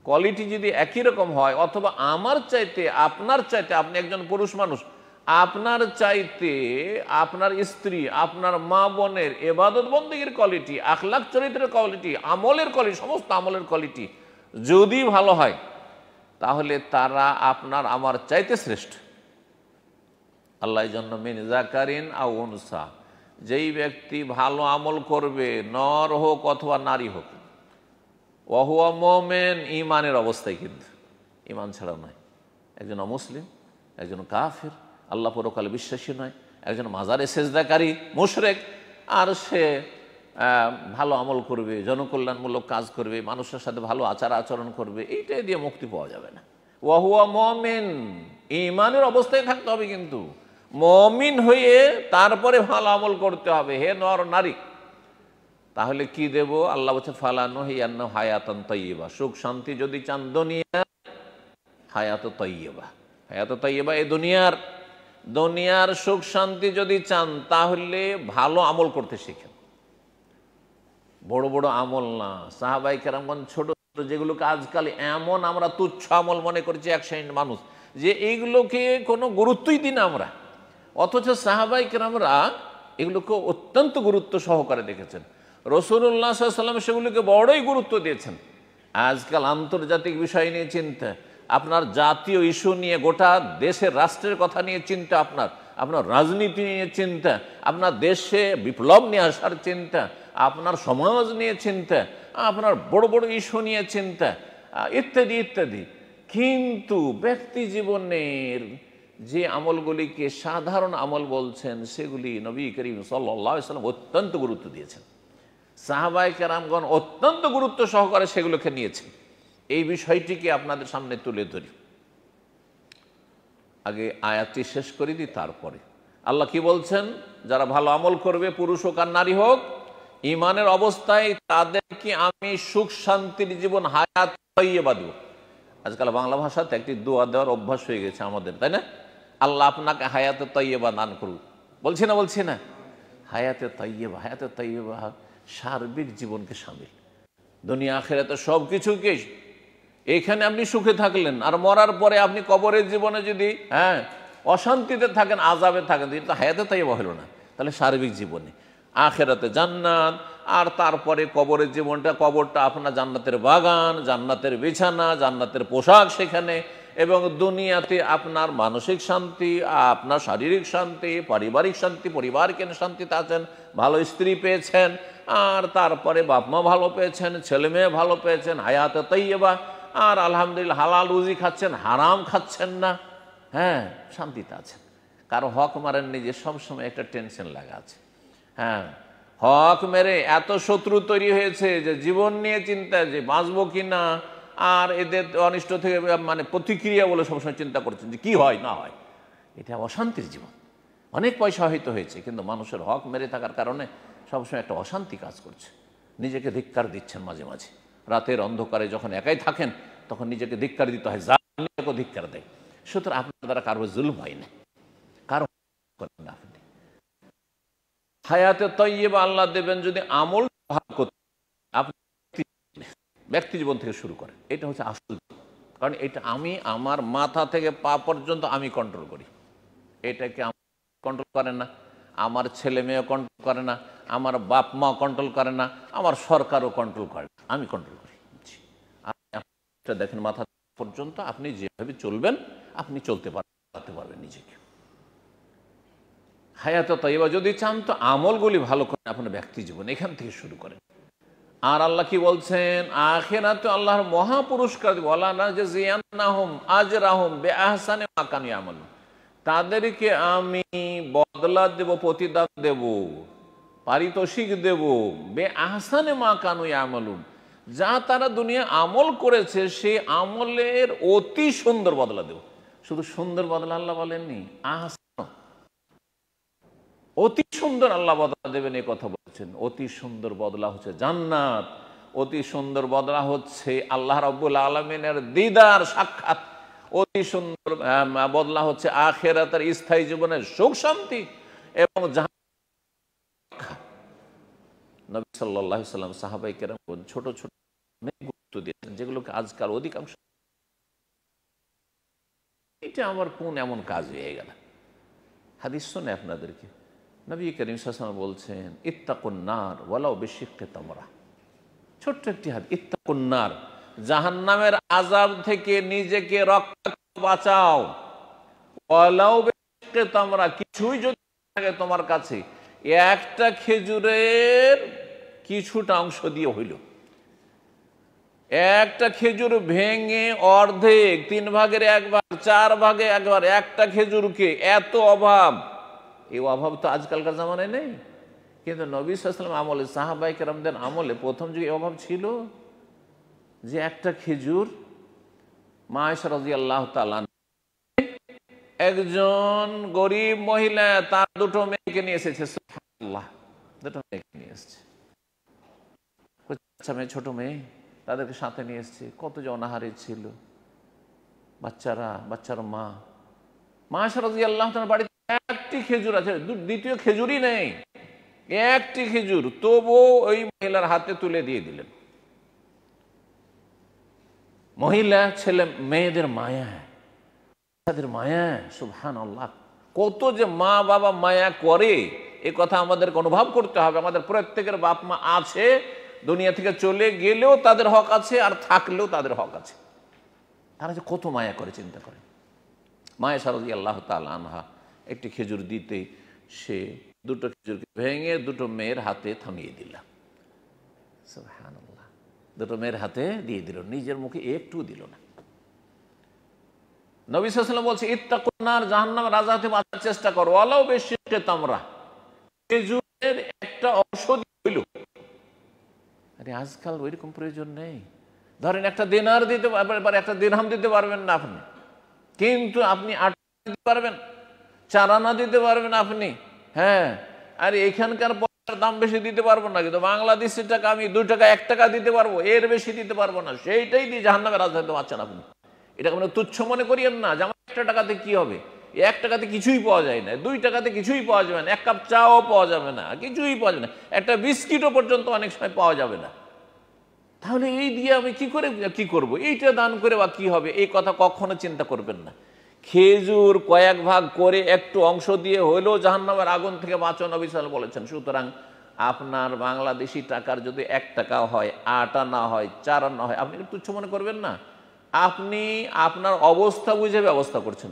কোয়ালিটি যদি একই রকম হয়, অথবা আমার চাইতে আপনার চাইতে, আপনি একজন পুরুষ মানুষ, আপনার চাইতে আপনার স্ত্রী, আপনার মা বোনের ইবাদত বন্দেগীর কোয়ালিটি, আখলাক চরিত্রের কোয়ালিটি, আমলের কোয়ালিটি, সমস্ত আমলের কোয়ালিটি যদি ভালো হয়, তাহলে তারা আপনার আমার চাইতে শ্রেষ্ঠ। আল্লাহ জন্য মিন যাকারিন আও উনসা, যেই ব্যক্তি ভালো আমল করবে, নর হোক অথবা নারী হোক, ওয়াহুয়া মুমিন, ঈমানের অবস্থায়, কিন্তু ঈমান ছাড়া নয়। একজন অমুসলিম, একজন কাফির, আল্লাহ পরকালে বিশ্বাসী নয়, একজন মাজারে সেজদাকারী মুশরিক, আর সে ভালো আমল করবে, জনকল্যাণমূলক কাজ করবে, মানুষের সাথে ভালো আচার আচরণ করবে, এইটাই দিয়ে মুক্তি পাওয়া যাবে না। ওয়াহুয়া মুমিন, ঈমানের অবস্থায় থাকতে হবে, কিন্তু মুমিন হয়ে তারপরে ভালো আমল করতে হবে, হে নর নারী। তাহলে কি দেব? আল্লাহ বলছে ফালানুহিয়ান্না হায়াতান তাইয়্যিবা, সুখ শান্তি যদি চান দুনিয়া, হায়াত তাইয়্যিবা, হায়াত তাইয়্যিবা এই দুনিয়ার সুখ শান্তি যদি চান, তাহলে ভালো আমল করতে শিখেন। বড় বড় আমল না, সাহাবায়ে কেরামগণ ছোট ছোট যেগুলোকে আজকাল এমন আমরা তুচ্ছ আমল মনে করছি এক শ্রেণীর মানুষ, যে এইগুলোকে কোনো গুরুত্বই দিই না আমরা, অথচ সাহাবায়ে কেরামরা এগুলোকে অত্যন্ত গুরুত্ব সহকারে দেখেছেন। রাসূলুল্লাহ সাল্লাল্লাহু আলাইহি ওয়াসাল্লাম সেগুলিকে বড়ই গুরুত্ব দিয়েছেন। আজকাল আন্তর্জাতিক বিষয় নিয়ে চিন্তা, আপনার জাতীয় ইস্যু নিয়ে, গোটা দেশের রাষ্ট্রের কথা নিয়ে চিন্তা, আপনার রাজনীতি নিয়ে চিন্তা, আপনার দেশে বিপ্লব নিয়ে আসার চিন্তা, আপনার সমাজ নিয়ে চিন্তা, আপনার বড় বড় ইস্যু নিয়ে চিন্তা, ইত্যাদি ইত্যাদি। কিন্তু ব্যক্তি জীবনের যে আমলগুলিকে সাধারণ আমল বলছেন, সেগুলি নবী করিম সাল্লাল্লাহু আলাইহি ওয়াসাল্লাম অত্যন্ত গুরুত্ব দিয়েছেন। সাহাবায়ে কেরামগণ অত্যন্ত গুরুত্ব সহকারে সেগুলোকে নিয়েছেন। এই বিষয়টিকে আপনাদের সামনে তুলে ধরি। আগে আয়াতটি শেষ করে দিই, তারপরে আল্লাহ কি বলছেন? যারা ভালো আমল করবে, পুরুষ হোক আর নারী হোক, ঈমানের অবস্থায় তাদেরকে আমি সুখ শান্তির জীবন, হায়াত তাইয়্যিবা দেব। আজকাল বাংলা ভাষাতে একটি দোয়া দেওয়ার অভ্যাস হয়ে গেছে আমাদের, তাই না? আল্লাহ আপনাকে হায়াতে তাইয়্যিবা দান করুক, বলছি না? বলছি না? হায়াতে তাইয়্যিবা, হায়াতে তাইয়্যিবা সার্বিক জীবনকে শামিল, দুনিয়া আখিরাতে সব কিছুকে। এইখানে আপনি সুখে থাকলেন, আর মরার পরে আপনি কবরের জীবনে যদি অশান্তিতে থাকেন, আযাবে থাকেন, এটা হায়াতে তাইয়্যিবা হলো না। তাহলে সার্বিক জীবনে আখিরাতে জান্নাত, আর তারপরে কবরের জীবনটা, কবরটা আপনার জান্নাতের বাগান, জান্নাতের বিছানা, জান্নাতের পোশাক সেখানে, এবং দুনিয়াতে আপনার মানসিক শান্তি, আপনার শারীরিক শান্তি, পারিবারিক শান্তি, পরিবারকে শান্তিতে আছেন, ভালো স্ত্রী পেয়েছেন, আর তারপরে বাপ মা ভালো পেয়েছেন, ছেলে মেয়ে ভালো পেয়েছেন, হায়াতে তাইয়্যিবা, আর আলহামদুলিল্লাহ হালাল রুজি খাচ্ছেন, হারাম খাচ্ছেন না, শান্তিতে আছেন। কারো হক মারেননি যে সবসময় একটা টেনশন লাগা আছে। হক মেরে এত শত্রু তৈরি হয়েছে যে জীবন নিয়ে চিন্তা, যে বাঁচবো কি না, আর এদের অনিষ্ট থেকে মানে প্রতিক্রিয়া বলে সবসময় চিন্তা করছেন যে কি হয় না হয়। এটা অশান্তির জীবন। অনেক পয়সা হয়তো হয়েছে, কিন্তু মানুষের হক মেরে থাকার কারণে সবসময় একটা অশান্তি কাজ করছে। নিজেকে ধিক্কার দিচ্ছেন মাঝে মাঝে, রাতের অন্ধকারে যখন একাই থাকেন তখন নিজেকে ধিক্কার দিতে হয়, জালিমকে ধিক্কার দেয়। সুতরাং আপনার দ্বারা কারো জুলুম হয় না, কারো করেন না। আপনি হায়াতে তাইয়্যিবা আল্লাহ দেবেন যদি আমল ভালো করতে, আপনি ব্যক্তি জীবন থেকে শুরু করেন। এটা হচ্ছে আসল, কারণ এটা আমি আমার মাথা থেকে পা পর্যন্ত আমি কন্ট্রোল করি। এটাকে কন্ট্রোল করে না, আমার ছেলে মেয়ে কন্ট্রোল করে না, আমার বাপ মা কন্ট্রোল করে না, আমার সরকারও কন্ট্রোল করে না, আমি কন্ট্রোল করি। আপনি দেখেন মাথা পর্যন্ত আপনি যেভাবে চলবেন, আপনি চলতে পারবেন নিজেকে। হায়াতে তাইয়্যিবা যদি চান তো আমলগুলি ভালো করেন আপনার ব্যক্তি জীবন, এখান থেকে শুরু করেন। আর আল্লাহ কি বলছেন? আখিরাতে আল্লাহর মহা পুরস্কার দিব, ওয়ালা নাজজিয়ান্নাহুম আজরাহুম বিআহসানি মা কানু ইয়ামালুন। তাদেরকে আমি বদলা দেব, প্রতিদান দেব, পারিতোষিক দেব, বিআহসানি মা কানু ইয়ামালুন, যা তারা দুনিয়া আমল করেছে সেই আমলের অতি সুন্দর বদলা দেব। শুধু সুন্দর বদলা আল্লাহ বলেননি, অতি সুন্দর আল্লাহ বদলা দেবেন, এই কথা বলছেন। অতি সুন্দর বদলা হচ্ছে জান্নাত, অতি সুন্দর বদলা হচ্ছে আল্লাহ রাব্বুল আলামিনের দিদার, সাক্ষাৎ। অতি সুন্দর বদলা হচ্ছে আখিরাতের স্থায়ী জীবনের সুখ শান্তি এবং নবী সাল্লাল্লাহু আলাইহি ওয়াসাল্লাম সাহাবায়ে কেরাম ছোট ছোট অনেক গুরুত্ব দিয়েছেন, যেগুলোকে আজকাল অধিকাংশ, এটা আমার কোন এমন কাজ হয়ে গেল। হাদিস শুনে আপনাদেরকে নবী করিম সাল্লাল্লাহু আলাইহি ওয়াসাল্লাম বলছেন, ইত্তাকুন নার ওয়ালাউ বিশিক্কি তামরা। ছোট্ট একটি হাদিস, ইত্তাকুন নার, জাহান্নামের আযাব থেকে নিজেকে রক্ষা বাঁচাও, ওয়ালাউ বিশিক্কি তামরা, কিছুই যদি থাকে তোমার কাছে, একটা খেজুরের কিছুটা অংশ দিয়ে হইল। একটা খেজুর ভেঙে অর্ধেক, 3 ভাগের 1 ভাগ, 4 ভাগে 1 ভাগ, একটা খেজুরকে, এত অভাব। এই অভাব তো আজকালকার জামানায় নেই, কিন্তু নবী সাল্লাল্লাহু আলাইহি ওয়াসাল্লাম আমলে, সাহাবায়ে কেরামদের আমলে প্রথম যুগে অভাব ছিল যে একটা খেজুর। মা আয়েশা রাদিয়াল্লাহু তাআলা, একজন গরিব মহিলা তার 2 মেয়েকে নিয়ে এসেছে, সুবহানাল্লাহ, 2 মেয়েকে নিয়ে এসেছে, বাচ্চা মেয়ে, ছোট মেয়ে, তাদেরকে সাথে নিয়ে এসেছে। কত যে অনাহারে ছিল বাচ্চারা, বাচ্চার মা। মা আয়েশা রাদিয়াল্লাহু তাআলার বাড়িতে একটি খেজুর আছে, দ্বিতীয় খেজুরই নেই, একটি খেজুর, তবুও ওই মহিলার হাতে তুলে দিয়ে দিলেন। মহিলা ছেলে মেয়েদের মায়া, তাদের মায়া, সুবহানাল্লাহ, কত যে মা বাবা মায়া করে, এ কথা আমাদেরকে অনুভব করতে হবে। আমাদের প্রত্যেকের বাপ মা আছে, দুনিয়া থেকে চলে গেলেও তাদের হক আছে, আর থাকলেও তাদের হক আছে। তারা যে কত মায়া করে, চিন্তা করে। মা আয়েশা রাদিয়াল্লাহু তাআলা আনহা একটি খেজুর দিতে, সে 2টো খেজুরকে ভেঙে 2টো মেয়ের হাতে থামিয়ে দিল। সুবহানাল্লাহ, দুটো মেয়ের হাতে দিয়ে দিল, নিজের মুখে একটু দিল না। নবী সাল্লাল্লাহু আলাইহি ওয়াসাল্লাম বলছে, ইত্তাকুন নার, জাহান্নামের রাজা হতে বাঁচার চেষ্টা করো, ওয়ালাউ বিশিক্কি তামরা, খেজুরের একটা অংশ হইল। আরে আজকাল ওইরকম প্রয়োজন নেই। ধরেন একটা দিনার দিতে পারবেন, একটা দিরহাম দিতে পারবেন না আপনি, কিন্তু আপনি আটা দিতে পারবেন, চারানা দিতে পারবেন আপনি। হ্যাঁ, আর এখানকার পয়সার দাম বেশি দিতে পারবো না, কিন্তু বাংলাদেশের টাকা আমি 2 টাকা 1 টাকা দিতে পারবো, এর বেশি দিতে পারবো না, সেইটাই দিয়ে জাহান্নামের রাজা হতে পারছেন আপনি। এটা কোনো তুচ্ছ মনে করিয়েন না, যেমন 1 টাকাতে কি হবে, 1 টাকাতে কিছুই পাওয়া যায় না, 2 টাকাতে কিছুই পাওয়া যাবে না, 1 কাপ চাও পাওয়া যাবে না, কিছুই পাওয়া যাবে না, একটা বিস্কিটও পর্যন্ত অনেক সময় পাওয়া যাবে না। তাহলে এই দিয়ে আমি কি করব, এইটা দান করে বা কি হবে, এই কথা কখনো চিন্তা করবেন না। খেজুর কয়েক ভাগ করে একটু অংশ দিয়ে হইলেও জাহান্নামের আগুন থেকে বাঁচো, নবী সাল্লাল্লাহু আলাইহি ওয়াসাল্লাম বলেছেন। সুতরাং আপনার বাংলাদেশি টাকার যদি 1 টাকা হয়, 8 আনা হয়, 4 আনা হয়, আপনি তুচ্ছ মনে করবেন না। আপনি আপনার অবস্থা বুঝে ব্যবস্থা করছেন,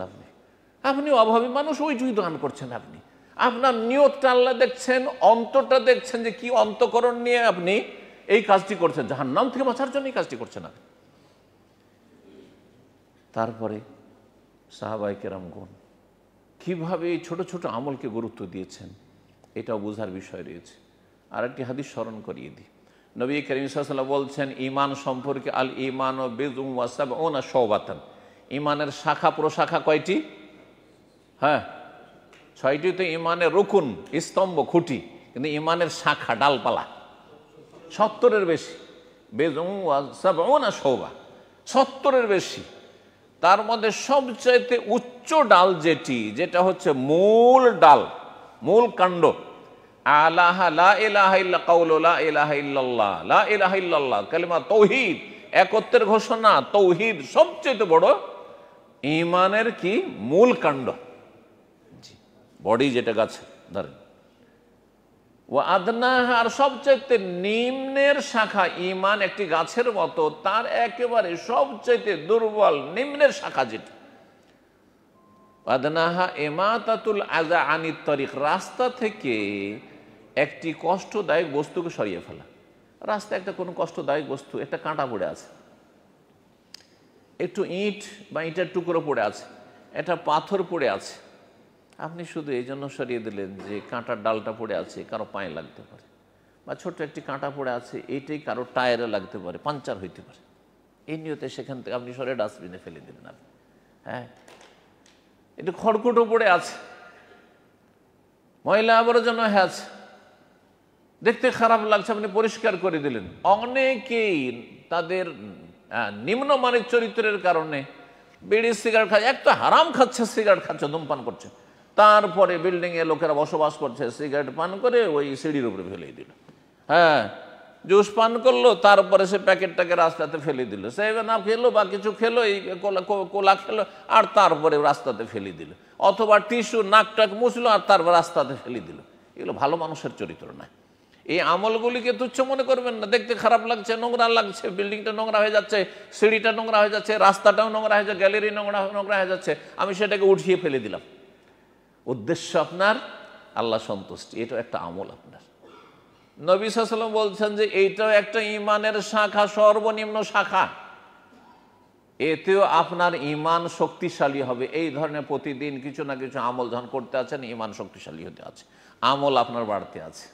আপনি অভাবী মানুষ, ওইটুকুই দান করছেন। আপনি আপনার নিয়তটা আল্লাহ দেখছেন, অন্তরটা দেখছেন যে কি অন্তঃকরণ নিয়ে আপনি এই কাজটি করছেন, জাহান্নাম থেকে বাঁচার জন্য এই কাজটি করছেন আপনি। তারপরে সাহাবায়ে কেরামগণ কিভাবে এই ছোট ছোট আমলকে গুরুত্ব দিয়েছেন, এটাও বোঝার বিষয় রয়েছে। আর একটি হাদিস স্মরণ করিয়ে দিই। নবী করিম সাল্লাল্লাহু আলাইহি ওয়াসাল্লাম বলছেন, ঈমান সম্পর্কে, আল ঈমান বিদউন ওয়া সাবউনা শুবাতান, ঈমানের শাখা প্রশাখা কয়টি? হ্যাঁ, 6টি তো ঈমানের রুকুন, স্তম্ভ, খুঁটি, কিন্তু ঈমানের শাখা ডালপালা 70-এর বেশি। বিদউন ওয়া সাবউনা শুবা, 70-এর বেশি। তার মধ্যে সবচাইতে উচ্চ ডাল যেটা হচ্ছে মূল ডাল, মূল কাণ্ড, আলাহা লা ইলাহা ইল্লা কাউলু লা ইলাহা ইল্লাল্লাহ, লা ইলাহা ইল্লাল্লাহ, কালিমা তাওহীদ, একত্বের ঘোষণা, তাওহীদ সবচেয়ে বড় ঈমানের কি মূল কাণ্ড, বডি যেটা গাছে ধরেন। ওয়া আদনাহা, আর সবচাইতে নিম্নের শাখা, ঈমান একটি গাছের মতো, তার একেবারে সবচাইতে দুর্বল নিম্নের শাখা যেটা, আদনাহা ইমাতাতুল আযা আনিত তরিক, রাস্তা থেকে একটি কষ্টদায়ক বস্তুকে সরিয়ে ফেলা। রাস্তায় একটা কোনো কষ্টদায়ক বস্তু, একটা কাঁটা পড়ে আছে, একটু ইট বা ইটের টুকরো পড়ে আছে, একটা পাথর পড়ে আছে, আপনি শুধু এই জন্য সরিয়ে দিলেন যে কাঁটার ডালটা পড়ে আছে, কারো পায়ে লাগতে পারে, বা ছোট্ট একটি কাঁটা পড়ে আছে, এইটাই কারো টায়ারে লাগতে পারে, পাঞ্চার হইতে পারে, এই নিয়তে সেখান থেকে আপনি সরে ডাস্টবিনে ফেলে দিলেন আপনি। হ্যাঁ, একটু খড়কুটো পড়ে আছে, ময়লা আবর্জনা হয়ে আছে, দেখতে খারাপ লাগছে, আপনি পরিষ্কার করে দিলেন। অনেকেই তাদের নিম্নমানের চরিত্রের কারণে বিড়ি সিগারেট খাচ্ছে, এক তো হারাম খাচ্ছে, সিগারেট খাচ্ছে, ধূমপান করছে, তারপরে বিল্ডিংয়ে লোকেরা বসবাস করছে, সিগারেট পান করে ওই সিঁড়ির উপরে ফেলে দিল। হ্যাঁ, জুস পান করলো, তারপরে সে প্যাকেটটাকে রাস্তাতে ফেলে দিল, সেভেন আপ খেলো বা কিছু খেলো, এই কোলা খেলো, আর তারপরে রাস্তাতে ফেলে দিল, অথবা টিস্যু নাকটাক মুছলো আর তারপর রাস্তাতে ফেলে দিল। এগুলো ভালো মানুষের চরিত্র নয়। এই আমলগুলিকে তুচ্ছ মনে করবেন না। দেখতে খারাপ লাগছে, নোংরা লাগছে, বিল্ডিংটা নোংরা হয়ে যাচ্ছে, সিঁড়িটা নোংরা হয়ে যাচ্ছে, রাস্তাটাও নোংরা হয়ে যাচ্ছে, গ্যালারি নোংরা হয়ে যাচ্ছে, আমি সেটাকে উঠিয়ে ফেলে দিলাম। উদ্দেশ্য আপনার আল্লাহ সন্তুষ্টি, এটাও একটা আমল আপনার। নবী সাল্লাল্লাহু আলাইহি ওয়াসাল্লাম বলছেন যে এইটাও একটা ঈমানের শাখা, সর্বনিম্ন শাখা, এতেও আপনার ঈমান শক্তিশালী হবে। এই ধরনের প্রতিদিন কিছু না কিছু আমল যখন করতে আছেন, ঈমান শক্তিশালী হতে আছে, আমল আপনার বাড়তে আছে।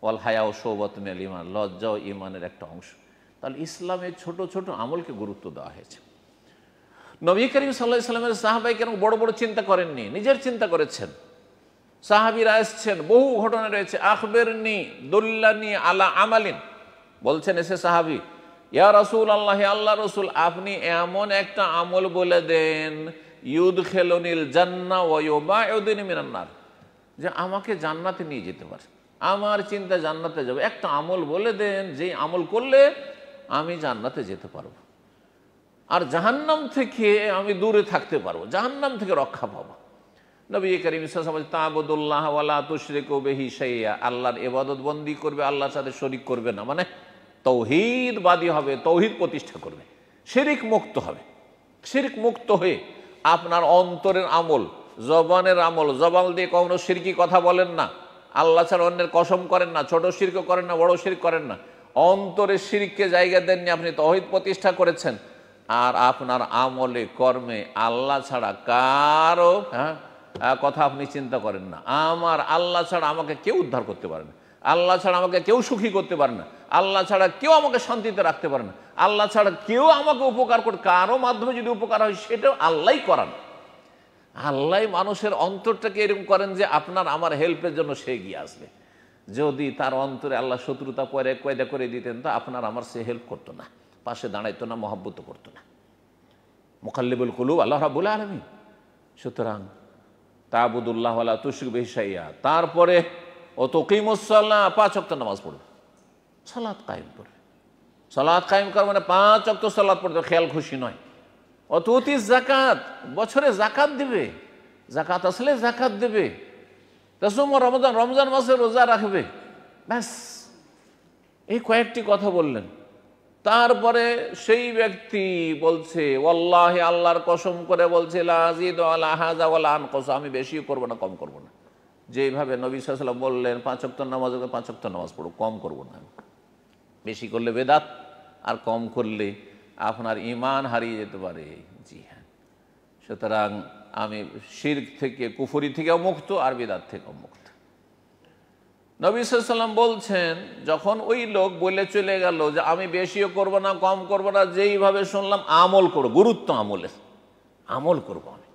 ওয়াল হায়াউ শুবাতুন মিনাল ঈমান, লজ্জাও ঈমানের একটা অংশ। তাহলে ইসলামে ছোট ছোট আমলকে গুরুত্ব দেওয়া হয়েছে। নবী করিম সাল্লাল্লাহু আলাইহি ওয়াসাল্লামের সাহাবায়ে কেরাম বড় বড় চিন্তা করেননি, নিজের চিন্তা করেছেন। সাহাবীরা এসেছেন, বহু ঘটনা রয়েছে, আখবিরনি দুল্লানি আলা আমালিন, বলছেন এসে সাহাবী, ইয়া রাসূলুল্লাহ, আল্লাহ রাসূল, আপনি এমন একটা আমল বলে দেন, ইউদখিলুনিল জান্নাহ ওয়া ইউবাইদুনি মিনান নার, যে আমাকে জান্নাতে নিয়ে যেতে পারে, আমার চিন্তা জান্নাতে যাবে, একটা আমল বলে দেন যে আমল করলে আমি জান্নাতে যেতে পারবো, আর জাহান্নাম থেকে আমি দূরে থাকতে পারবো, জাহান্নাম থেকে রক্ষা পাবো। নবী করিম সাল্লাল্লাহু আলাইহি ওয়াসাল্লাম, তা'বুদুল্লাহ ওয়া লা তুশরিকু বিহি শাইআ, আল্লাহর ইবাদত বন্দি করবে, আল্লাহর সাথে শরীক করবে না, মানে তৌহিদবাদী হবে, তৌহিদ প্রতিষ্ঠা করবে, শিরক মুক্ত হবে। শিরক মুক্ত হয়ে আপনার অন্তরের আমল, জবানের আমল, জবান দিয়ে কখনো শিরকি কথা বলেন না, আল্লাহ ছাড়া অন্যের কসম করেন না, ছোট শিরক করেন না, বড় শিরক করেন না, অন্তরে শিরককে জায়গা দেননি, আপনি তাওহীদ প্রতিষ্ঠা করেছেন। আর আপনার আমলে কর্মে আল্লাহ ছাড়া কারো কথা আপনি চিন্তা করেন না। আমার আল্লাহ ছাড়া আমাকে কেউ উদ্ধার করতে পারে না, আল্লাহ ছাড়া আমাকে কেউ সুখী করতে পারে না, আল্লাহ ছাড়া কেউ আমাকে শান্তিতে রাখতে পারে না, আল্লাহ ছাড়া কেউ আমাকে উপকার করতে, কারো মাধ্যমে যদি উপকার হয় সেটাও আল্লাহই করান। আল্লাহ মানুষের অন্তরটাকে এরকম করেন যে আপনার আমার হেল্পের জন্য সে এগিয়ে আসবে। যদি তার অন্তরে আল্লাহ শত্রুতা কয়দা করে দিতেন তো আপনার আমার সে হেল্প করতো না, পাশে দাঁড়াইতো না, মহব্বত করতো না। মুকাল্লিবুল কুলুব আল্লাহ রাব্বুল আলামিন। সুতরাং তা'বুদুল্লাহ ওয়ালা তুশরিকু বিহি শাইআ, তারপরে ও তুকিমুস সালাহ, 5 ওয়াক্ত নামাজ পড়বে, সালাত কায়েম করবে। সালাত কায়েম করা মানে 5 ওয়াক্ত সালাত পড়বে, খেয়াল খুশি নয়। ও তুতিস যাকাত, বছরে যাকাত দেবে, যাকাত আসলে যাকাত দেবে। তাসুম রমজান, রমজান মাসে রোজা রাখবে। ব্যাস এই কয়েকটি কথা বললেন। তারপরে সেই ব্যক্তি বলছে ওয়াল্লাহি, আল্লাহর কসম করে বলছে, লা আযীদু আলা হাযা ওয়ালা আনকুস, আমি বেশিও করব না কম করব না। যেভাবে নবী সাল্লাল্লাহু আলাইহি ওয়াসাল্লাম বললেন 5 ওয়াক্ত নামাজ, 5 ওয়াক্ত নামাজ পড়ো, কম করব না। বেশি করলে বেদাত, আর কম করলে আপনার ঈমান হারিয়ে যেতে পারে। জি হ্যাঁ, সুতরাং আমি শিরক থেকে, কুফরি থেকেও মুক্ত, আর বিদআত থেকেও মুক্ত। নবী সাল্লাল্লাহু আলাইহি ওয়াসাল্লাম বলছেন, যখন ওই লোক বলে চলে গেল যে আমি বেশিও করব না কম করব না, যেইভাবে শুনলাম আমল করব, গুরুত্ব আমলের, আমল করব আমি।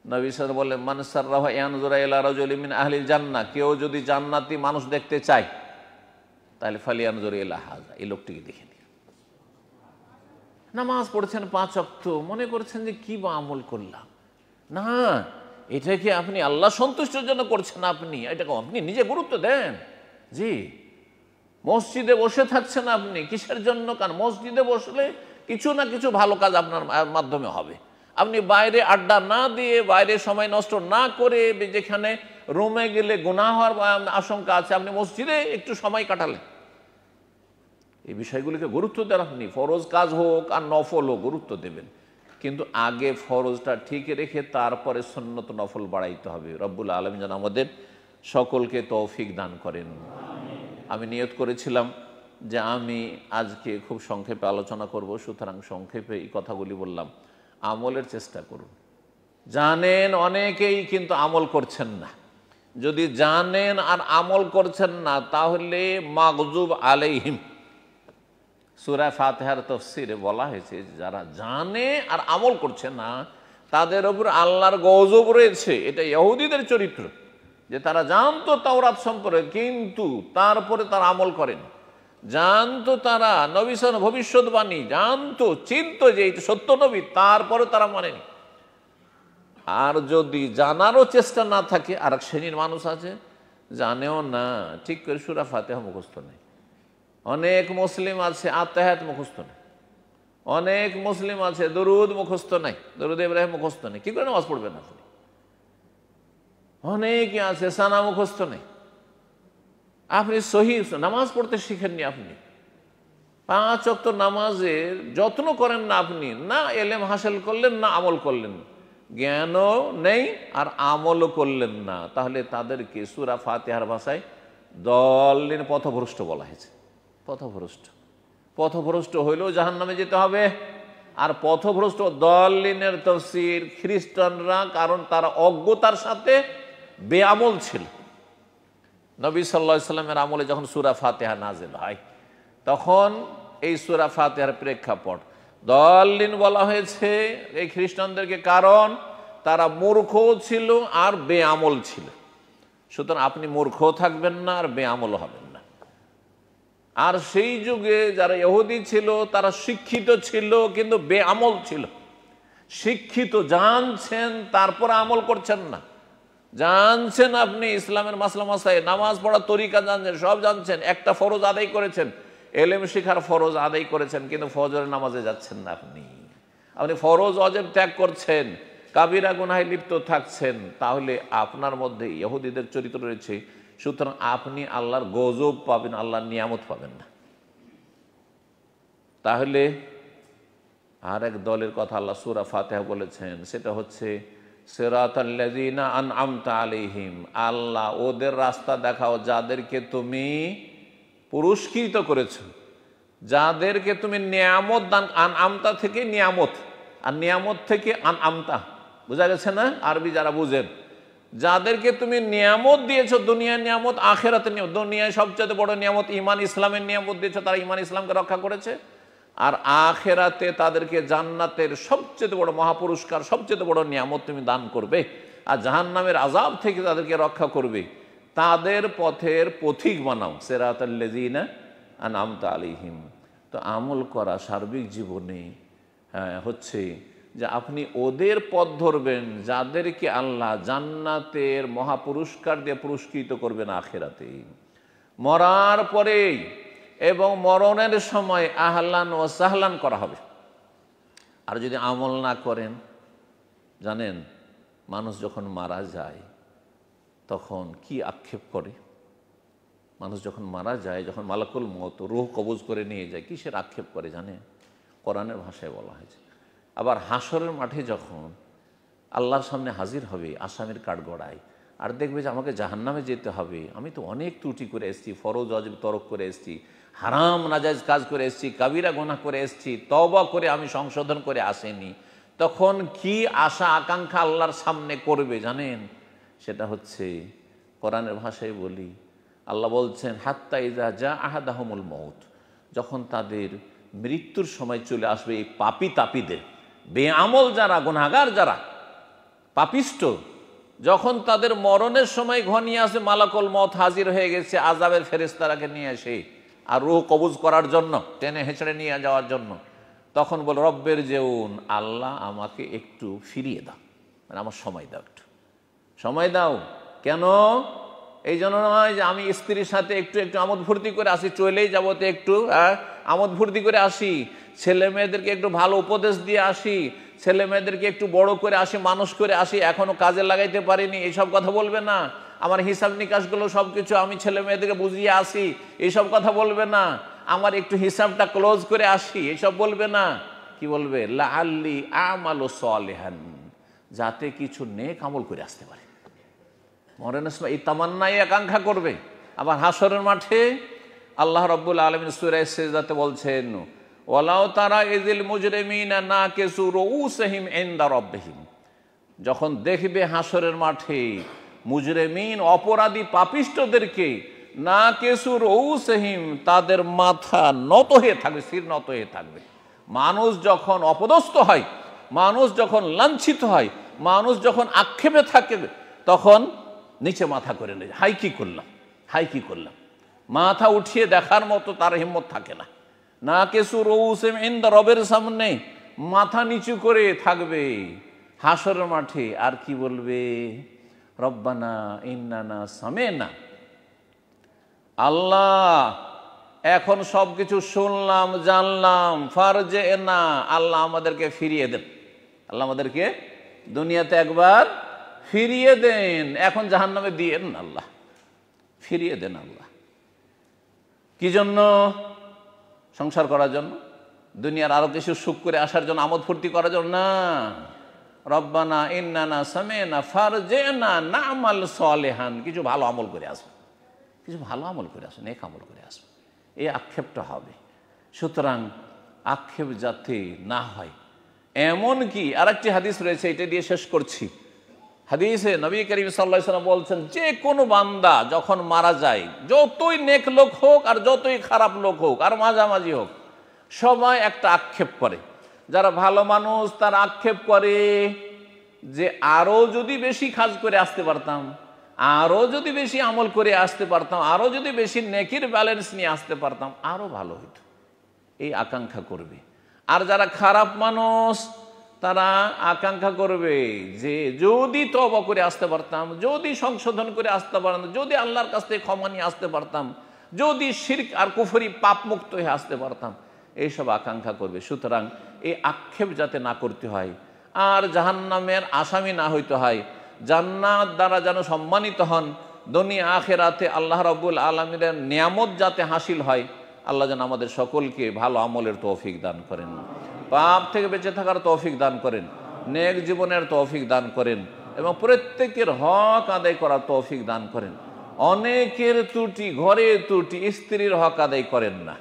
নবী সাল্লাল্লাহু আলাইহি ওয়াসাল্লাম বললেন, মান সাররাহু ইয়ানজুরা ইলা রাজুলিন মিন আহলিল জান্নাহ, কেউ যদি জান্নাতি মানুষ দেখতে চায় তাহলে ফালিয়ানজুর ইলা হাযা, এই লোকটিকে দেখে নিন। নামাজ পড়ছেন 5 ওয়াক্ত, মনে করছেন যে কি বা আমল করলাম, না, এটা কি আপনি আল্লাহ সন্তুষ্টির জন্য করছেন, আপনি এটাকে আপনি নিজে গুরুত্ব দেন। জি, মসজিদে বসে থাকছেন আপনি কিসের জন্য? কারণ মসজিদে বসলে কিছু না কিছু ভালো কাজ আপনার মাধ্যমে হবে। আপনি বাইরে আড্ডা না দিয়ে, বাইরে সময় নষ্ট না করে, যেখানে রুমে গেলে গুনাহ হওয়ার আশঙ্কা আছে, আপনি মসজিদে একটু সময় কাটালেন। এই বিষয়গুলিকে গুরুত্ব দেন আপনি, ফরজ কাজ হোক আর নফল হোক গুরুত্ব দেবেন, কিন্তু আগে ফরজটা ঠিক রেখে তারপরে সুন্নত নফল বাড়াইতে হবে। রব্বুল আলামিন যেন আমাদের সকলকে তৌফিক দান করেন। আমি নিয়ত করেছিলাম যে আমি আজকে খুব সংক্ষেপে আলোচনা করব, সুতরাং সংক্ষেপে এই কথাগুলি বললাম। আমলের চেষ্টা করুন। জানেন অনেকেই কিন্তু আমল করছেন না। যদি জানেন আর আমল করছেন না তাহলে মাগজুব আলাইহিম, সূরা ফাতিহার তাফসীরে বলা হয়েছে যারা জানে আর আমল করছে না তাদের উপর আল্লাহর গজব রয়েছে। এটা ইহুদিদের চরিত্র, যে তারা জানতো তাওরাত সম্পর্কে কিন্তু তারপরে তারা আমল করেন। জানতো তারা নবী সাল্লাল্লাহু ভবিষ্যৎবাণী, জানতো চিনতো যে এটা সত্য নবী, তারপরে তারা মানেনি। আর যদি জানারও চেষ্টা না থাকে, আর এক শ্রেণীর মানুষ আছে জানেও না, ঠিক করে সূরা ফাতিহা মুখস্থ নেই। অনেক মুসলিম আছে আত্তাহিয়াত মুখস্থ নেই, অনেক মুসলিম আছে দরুদ মুখস্থ নাই, দরুদ ইব্রাহিম মুখস্থ নেই, কি করে নামাজ পড়বেন আপনি? অনেকে আছে সানা মুখস্থ নেই। আপনি সহি নামাজ পড়তে শিখেননি, আপনি 5 ওয়াক্ত নামাজের যত্ন করেন না, আপনি না এলেম হাসিল করলেন না আমল করলেন, জ্ঞানও নেই আর আমলও করলেন না, তাহলে তাদেরকে সূরা ফাতিহার ভাষায় দলিন পথভ্রষ্ট বলা হয়েছে। পথভ্রষ্ট, পথভ্রষ্ট হইলেও জাহান্নামে যেতে হবে। আর পথভ্রষ্ট দলিনের তাফসীর খ্রিস্টানরা, কারণ তারা অজ্ঞতার সাথে বেআমল ছিল। নবী সাল্লাল্লাহু আলাইহি ওয়াসাল্লামের আমলে যখন সূরা ফাতিহা নাযিল হয় তখন এই সূরা ফাতিহার প্রেক্ষাপট দলিন বলা হয়েছে এই খ্রিস্টানদেরকে, কারণ তারা মূর্খ ছিল আর বেআমল ছিল। সুতরাং আপনি মূর্খ থাকবেন না আর বেআমল হবেন না। আর সেই যুগে যারা ইহুদি ছিল তারা শিক্ষিত ছিল কিন্তু বেআমল ছিল। শিক্ষিত, জানছেন তারপর আমল করছেন না। জানছেন আপনি ইসলামের মাসলা মাসাইল, নামাজ পড়ার তরিকা জানছেন, সব জানছেন, একটা ফরজ আদায় করেছেন, এলেম শিখার ফরজ আদায় করেছেন, কিন্তু ফজরের নামাজে যাচ্ছেন না। আপনি ফরজ ওয়াজিব ত্যাগ করছেন, কাবিরা গুনাহে লিপ্ত থাকছেন, তাহলে আপনার মধ্যে ইহুদিদের চরিত্র রয়েছে। সুতরাং আপনি আল্লাহর গজব পাবেন, আল্লাহর নিয়ামত পাবেন না। তাহলে আর এক দলের কথা আল্লাহ সূরা ফাতিহা বলেছেন, সেটা হচ্ছে সিরাতাল্লাযীনা আনআমতা আলাইহিম, আল্লাহ ওদের রাস্তা দেখাও যাদেরকে তুমি পুরস্কৃত করেছো, যাদেরকে তুমি নিয়ামত দান, আন আমতা থেকে নিয়ামত, আর নিয়ামত থেকে আন আমতা, বোঝা গেছে না? আরবি যারা বুঝেন, যাদেরকে তুমি নিয়ামত দিয়েছো, দুনিয়ার নিয়ামত, আখেরাতের নিয়ামত। দুনিয়ায় সবচেয়ে বড় নিয়ামত ইমান ইসলামের নিয়ামত দিয়েছো, তারা ইমান ইসলামকে রক্ষা করেছে। আর আখেরাতে তাদেরকে জান্নাতের সবচেয়ে বড় মহাপুরস্কার, সবচেয়ে বড় নিয়ামত তুমি দান করবে, আর জাহান্নামের আযাব থেকে তাদেরকে রক্ষা করবে। তাদের পথের পথিক বানাও, সিরাতাল্লাযিনা আনআমতা আলাইহিম। তো আমল করা সার্বিক জীবনে হচ্ছে যে আপনি ওদের পথ ধরবেন যাদেরকে আল্লাহ জান্নাতের মহাপুরস্কার দিয়ে পুরস্কৃত করবেন আখেরাতে, মরার পরেই এবং মরণের সময় আহলান ও সাহলান করা হবে। আর যদি আমল না করেন, জানেন মানুষ যখন মারা যায় তখন কি আক্ষেপ করে? মানুষ যখন মারা যায়, যখন মালাকুল মওত রূহ কবজ করে নিয়ে যায়, কিসের আক্ষেপ করে জানেন? কোরআনের ভাষায় বলা হয়েছে। আবার হাসরের মাঠে যখন আল্লাহর সামনে হাজির হবে আসামির কাঠগড়ায়, আর দেখবে যে আমাকে জাহান্নামে যেতে হবে, আমি তো অনেক ত্রুটি করে এসেছি, ফরজ ওয়াজিব তরক করে এসেছি, হারাম নাজায়েজ কাজ করে এসেছি, কাবিরা গুনাহ করে এসেছি, তওবা করে আমি সংশোধন করে আসেনি, তখন কি আশা আকাঙ্ক্ষা আল্লাহর সামনে করবে জানেন? সেটা হচ্ছে কোরআনের ভাষায় বলি, আল্লাহ বলছেন হাত্তা ইযা জা আহাদাহুমুল মউত, যখন তাদের মৃত্যুর সময় চলে আসবে, এই পাপী তাপীদের, বেআমল যারা, গুনাহগার যারা, পাপিষ্ট, যখন তাদের মরণের সময় ঘনিয়ে আসে, মালাকুল মওত হাজির হয়ে গেছে আযাবের ফেরেশতারাকে নিয়ে এসে আর রূহ কবজ করার জন্য, টেনে হেঁচড়ে নিয়ে যাওয়ার জন্য, তখন বল রব্বের যেউন, আল্লাহ আমাকে একটু ফিরিয়ে দাও, মানে আমার সময় দাও, একটু সময় দাও। কেন? এই জন্য নয় যে আমি স্ত্রীর সাথে একটু একটু আমোদ ফুর্তি করে আসি, চলেই যাবো তো একটু আমোদ ফুর্তি করে আসি, ছেলে মেয়েদেরকে একটু ভালো উপদেশ দিয়ে আসি, ছেলে মেয়েদেরকে একটু বড় করে আসি, মানুষ করে আসি, এখনো কাজে লাগাইতে পারিনি, এইসব কথা বলবে না। আমার হিসাব নিকাশগুলো সব কিছু আমি ছেলে মেয়েদেরকে বুঝিয়ে আসি, এইসব কথা বলবে না। আমার একটু হিসাবটা ক্লোজ করে আসি, এইসব বলবে না। কি বলবে? লাআল্লি আমালু সালিহান, যাতে কিছু নেক আমল করে আসতে পারে। মরণের সময় এই তামান্নাই আকাঙ্ক্ষা করবে। আবার হাসরের মাঠে আল্লাহ রাব্বুল আলামিন সূরা সিজদাতে বলছেন ওয়ালাউ তারা ইযিল মুজরিমিনা নাকিসু রুউসিহিম ইনদা রাব্বিহিম, যখন দেখবে হাসরের মাঠে মুজরিমিন, অপরাধী পাপিষ্টদেরকে, নাকিসু রুউসিহিম, তাদের মাথা নত হয়ে থাকবে, শির নত হয়ে থাকবে। মানুষ যখন অপদস্থ হয়, মানুষ যখন লাঞ্ছিত হয়, মানুষ যখন আক্ষেপে থাকে, তখন নিচে মাথা করে নেয়, হাই কি করলাম, হাই কি করলাম, মাথা উঠিয়ে দেখার মতো তার হিম্মত থাকে না। নাকিসু রুউসিহিম ইনদা রবের সামনে মাথা নিচু করে থাকবে হাসরের মাঠে। আর কি বলবে? রব্বানা ইন্নানা সামি'না, আল্লাহ এখন সব কিছু শুনলাম জানলাম, ফারজি'না, আল্লাহ আমাদেরকে ফিরিয়ে দেন, আল্লাহ আমাদেরকে দুনিয়াতে একবার ফিরিয়ে দেন, এখন জাহান্নামে দিয়েন না, আল্লাহ ফিরিয়ে দেন। আল্লাহ কি জন্য? সংসার করার জন্য, দুনিয়ার আরো কিছু সুখ করে আসার জন্য, আমোদ ফুর্তি করার জন্য না। রব্বানা ইন্নানা সামি'না ফারজি'না না'মাল সালিহান, কিছু ভালো আমল করে আসবে, কিছু ভালো আমল করে আসবে, নেক আমল করে আসবে, এই আক্ষেপটা হবে। সুতরাং আক্ষেপ যাতে না হয়। এমন কি আরেকটি হাদিস রয়েছে, এটা দিয়ে শেষ করছি। হাদিসে নবী করিম সাল্লাল্লাহু আলাইহি ওয়াসাল্লাম বলছেন, যে কোনো বান্দা যখন মারা যায়, যতই নেক লোক হোক আর যতই খারাপ লোক হোক আর মাঝামাঝি হোক, সবাই একটা আক্ষেপ করে। যারা ভালো মানুষ তারা আক্ষেপ করে যে আরো যদি বেশি কাজ করে আসতে পারতাম, আরো যদি বেশি আমল করে আসতে পারতাম, আরো যদি বেশি নেকির ব্যালেন্স নিয়ে আসতে পারতাম, আরো ভালো হতো, এই আকাঙ্ক্ষা করবে। আর যারা খারাপ মানুষ তারা আকাঙ্ক্ষা করবে যে যদি তওবা করে আসতে পারতাম, যদি সংশোধন করে আসতে পারতাম, যদি আল্লাহর কাছ থেকে ক্ষমা নিয়ে আসতে পারতাম, যদি শিরক আর কুফরি পাপ মুক্ত হয়ে আসতে পারতাম, এইসব আকাঙ্ক্ষা করবে। সুতরাং এই আক্ষেপ যাতে না করতে হয়, আর জাহান্নামের আসামি না হইতে হয়, জান্নাত দ্বারা যেন সম্মানিত হন, দুনিয়া আখিরাতে আল্লাহ রাব্বুল আলামিনের নিয়ামত যাতে হাসিল হয়, আল্লাহ যেন আমাদের সকলকে ভালো আমলের তৌফিক দান করেন, পাপ থেকে বেঁচে থাকার তৌফিক দান করেন, নেক জীবনের তৌফিক দান করেন, এবং প্রত্যেকের হক আদায় করার তৌফিক দান করেন। অনেকের ত্রুটি, ঘরে ত্রুটি, স্ত্রীর হক আদায় করেন না,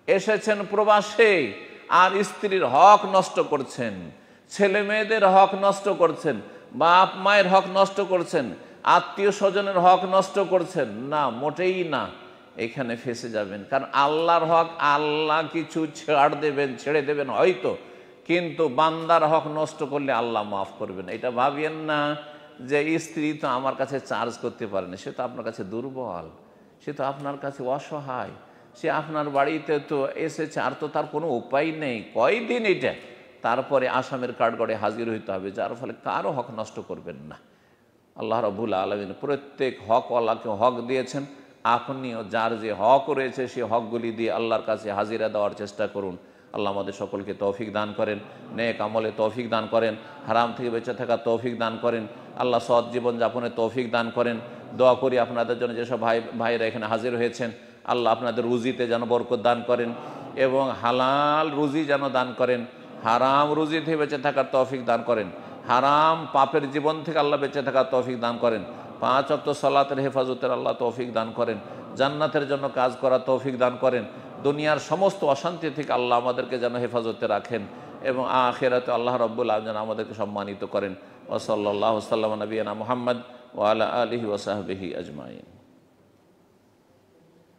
এসেছেন প্রবাসে আর স্ত্রীর হক নষ্ট করছেন, ছেলে মেয়েদের হক নষ্ট করছেন, বাপ মায়ের হক নষ্ট করছেন, আত্মীয় স্বজনের হক নষ্ট করছেন, না, মোটেই না। এখানে ফেসে যাবেন। কারণ আল্লাহর হক আল্লাহ কিছু ছেড়ে দেবেন হয়তো, কিন্তু বান্দার হক নষ্ট করলে আল্লাহ মাফ করবেন। এটা ভাবিয়েন না যে স্ত্রী তো আমার কাছে চার্জ করতে পারে না, সে তো আপনার কাছে দুর্বল, সে তো আপনার কাছে অসহায়, সে আপনার বাড়িতে তো এসেছে, আর তো তার কোনো উপায় নেই, কয়দিন এটা, তারপরে আসামের কাঠগড়ে হাজির হইতে হবে, যার ফলে কারো হক নষ্ট করবেন না। আল্লাহ রাব্বুল আলামিন প্রত্যেক হকওয়ালাকে হক দিয়েছেন, আপনিও যার যে হক রয়েছে সেই হকগুলি দিয়ে আল্লাহর কাছে হাজিরা দেওয়ার চেষ্টা করুন। আল্লাহ আমাদের সকলকে তৌফিক দান করেন, নেক আমলে তৌফিক দান করেন, হারাম থেকে বেঁচে থাকার তৌফিক দান করেন, আল্লাহ সৎ জীবন যাপনের তৌফিক দান করেন। দোয়া করি আপনাদের জন্য যেসব ভাইরা এখানে হাজির হয়েছেন, আল্লাহ আপনাদের রুজিতে যেন বরকত দান করেন এবং হালাল রুজি যেন দান করেন, হারাম রুজি থেকে বেঁচে থাকার তৌফিক দান করেন, হারাম পাপের জীবন থেকে আল্লাহ বেঁচে থাকার তৌফিক দান করেন, 5 ওয়াক্ত সালাতের হেফাজতের আল্লাহ তৌফিক দান করেন, জান্নাতের জন্য কাজ করার তৌফিক দান করেন, দুনিয়ার সমস্ত অশান্তি থেকে আল্লাহ আমাদেরকে যেন হেফাজতে রাখেন এবং আখিরাতে আল্লাহ রাব্বুল আলামিন যেন আমাদেরকে সম্মানিত করেন। ওয়া সাল্লাল্লাহু সাল্লাম নবিয়ানা মুহাম্মদ ওয়া আলা আলিহি ওয়া সাহবিহি আজমাইন।